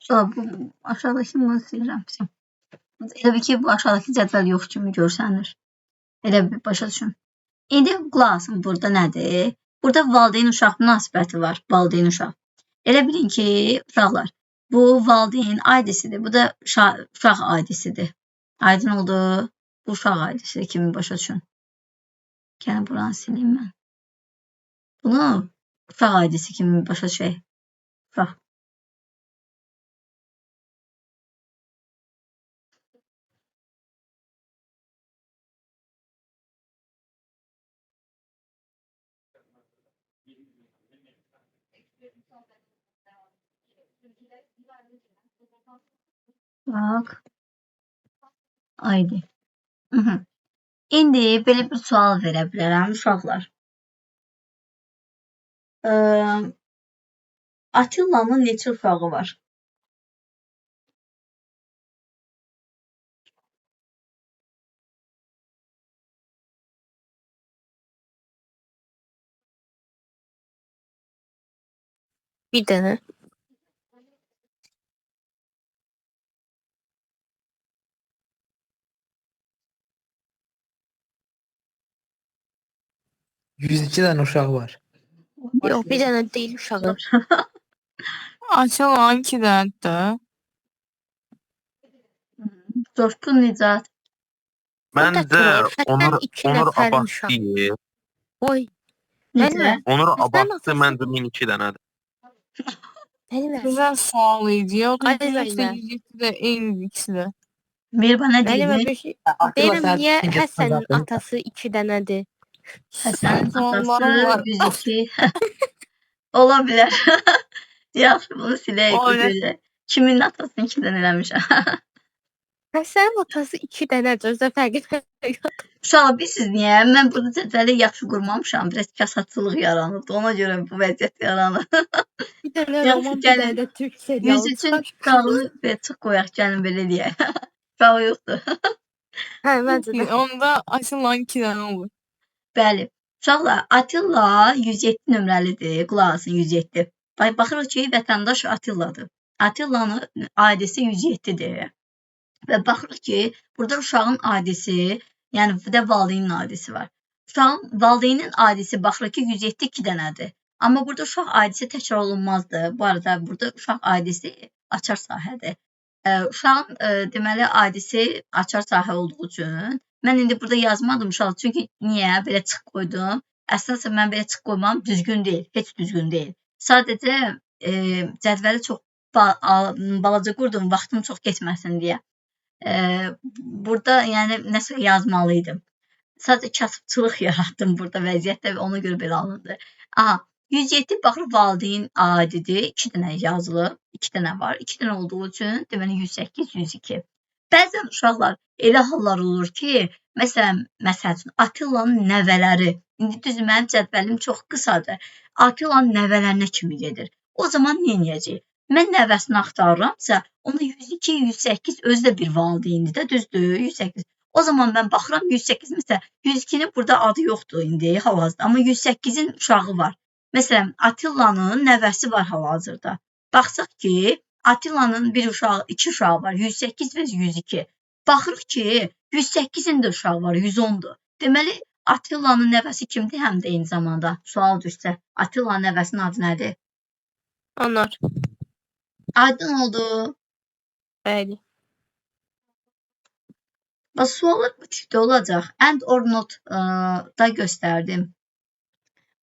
Bu aşağıdakı bunu silirəm. Elə bir ki, bu aşağıdakı cədvəl yox kimi görsənir. Elə bir başa düşün. İndi qulaq asın, burada nədir? Burada valideyn-uşaq münasibəti var. Valideyn-uşaq. Elə bilin ki, uşaqlar, bu valideyn aidisidir. Bu da uşaq aidisidir. Aydın oldu. Bu uşaq aidisidir kimi başa düşün. Gəlin buranı sileyim mən. Bunu uşaq aidisi kimi başa düşək. Uşaq. Bak. Aydı. İndi belə bir sual verə bilərəm uşaqlar. Atilla'nın neçə uşağı var? Bir dənə. %2 dənə uşağı var. Yox, bir dənə deyil uşağı. Açılan 2 dənədir. Coşqun Nicat. Məndə Onur iki nəfərin Abad uşağı. deyil. Oy, Necə? Onur Sən Abad atası- məndə 2 dənədir. mənim Güzel sual idi. O da Ay, 188 de en ikisi de. Mirba nə Mənim deyir? bir şey. Deyirəm, niyə Həsənin atası 2 dənədir? Həsənin Suallarım var. atası 102. Ola bilər. Yaxşı, bunu silək. O elə. Gözlə. Kimin atasını 2 dənə eləmişəm. Həsənin atası 2 dənədir. Özdə fərqi yox. Uşaq, bilirsiniz niyə? Mən burada cədvəli yaxşı qurmamışam. Biraz kasatçılıq yaranıbdı. Ona görə bu vəziyyət yaranır. Bir dənə Yaxşı, roman, bir gəlin. dənə də türk serialı. 103-ün uşağını belə çıx qoyaq, gəlin belə deyək. Uşağı yoxdur. Hə, məncə də. Onda açılan 2 dənə olur. Bəli. Uşaqlar, Atilla 107 nömrəlidir. Qulaq asın, 107. Baxırıq ki, vətəndaş Attilladır. Attillanın aidisi 107-dir. Və baxırıq ki, burada uşağın aidisi, yəni bir də valideynin aidisi var. Uşağın valideynin aidisi baxırıq ki, 107 2 dənədir. Amma burada uşaq aidisi təkrar olunmazdı. Bu arada burada uşaq aidisi açar sahədir. Uşağın deməli aidisi açar sahə olduğu üçün mən indi burada yazmadım uşaq. Çünki niyə belə çıx qoydum? Əslində mən belə çıx qoymam düzgün deyil, heç düzgün deyil. Sadəcə cədvəli çox balaca qurdum, vaxtım çox keçməsin deyə. Burada yəni nəsə yazmalıydım. Sadəcə kasıbçılıq yaratdım burada vəziyyətdə və ona görə belə alındı. Aha, 107 baxır valideyn aididir. 2 dənə yazılıb, 2 dənə var. 2 dənə olduğu üçün deməli 108, 102. Bəzən uşaqlar elə hallar olur ki, məsələn üçün Attillanın nəvələri, indi düzdür mənim cədvəlim çox qısadır. Attillanın nəvələrinə kimi gedir. O zaman nə edəcəyik? Mən nəvəsini axtarıramsa, ona 102, 108 özü də bir valideyndir də, düzdür, 108. O zaman mən baxıram 108 məsələn 102-nin burada adı yoxdur indi hal-hazırda, amma 108-in uşağı var. Məsələn, Attillanın nəvəsi var hal-hazırda. Baxsaq ki, Attillanın bir uşağı, 2 uşağı var, 108 və 102. Baxırıq ki, 108-in də uşağı var, 110-dur. Deməli, Attillanın nəvəsi kimdir həm də eyni zamanda? Sual düşsə, Attillanın nəvəsinin adı nədir? Anar. Aydın oldu. Bəli. Bax, suallar bu tipdə olacaq. And or not da göstərdim.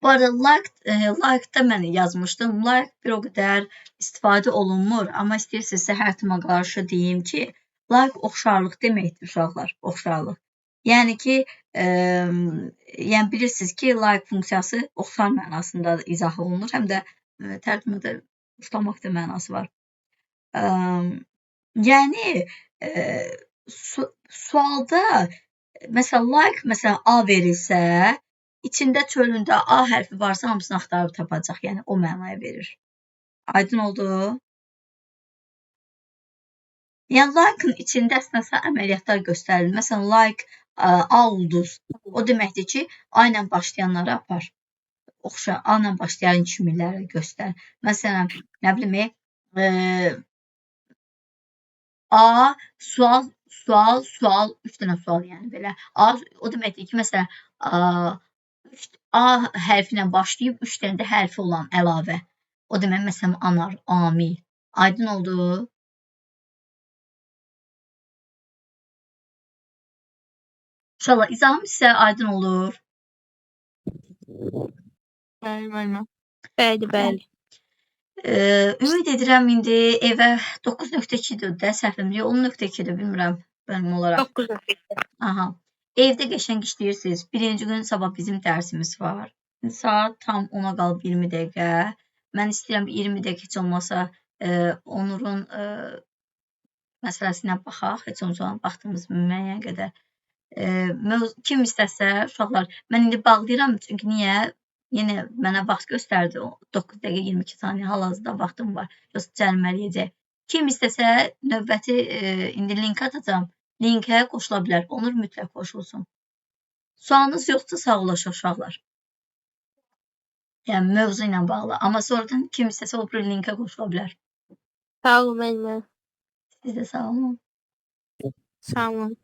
Bu arada like-da mən yazmışdım. Like bir o qədər istifadə olunmur. Amma istəyirsinizsə hər tema qarşı deyim ki, like oxşarlıq deməkdir uşaqlar. Oxşarlıq. Yəni ki, yəni bilirsiniz ki, like funksiyası oxşar mənasında izah olunur. Həm də tərcümədə ustamaq da mənası var. Yəni sualda məsələn like məsələn A verilsə, içində çölündə A hərfi varsa hamısını axtarıb tapacaq. Yəni o mənaya verir. Aydın oldu? Yəni like-ın içində əslində əməliyyatlar göstərilir. Məsələn like A ulduz. O deməkdir ki, A ilə başlayanları apar. Oxşar A ilə başlayan kimləri göstər. Məsələn, nə bilim, A sual 3 dənə sual yəni belə. A o deməkdir ki, məsələn, A hərfi ilə başlayıb 3 dənə də hərfi olan əlavə. O demək məsələn anar, amil. Aydın oldu? İnşallah izahım sizə aydın olur. Bəli, bəli. Bəli, bəli. Ümid edirəm indi evə 9.2-dir də səhvimdir. 10.2-dir bilmirəm mənim olaraq. 9. Aha. Evdə qəşəng işləyirsiniz. Birinci gün sabah bizim dərsimiz var. Saat tam 10-a qalıb 20 dəqiqə. Mən istəyirəm 20 dəqiqə heç olmasa Onurun məsələsinə baxaq. Heç olmasa vaxtımız müəyyən qədər. Kim istəsə uşaqlar, mən indi bağlayıram çünki niyə? Yenə mənə vaxt göstərdi. 9 dəqiqə 22 saniyə hal-hazırda vaxtım var. Yoxsa cəlmələyəcək. Kim istəsə növbəti indi link atacağam. Linkə qoşula bilər. Onur mütləq qoşulsun. Sualınız yoxsa sağollaşaq uşaqlar. Yəni mövzu ilə bağlı. Amma sonradan kim istəsə o bir linkə qoşula bilər. Sağ olun, müəllimə. Siz də sağ olun. Sağ olun.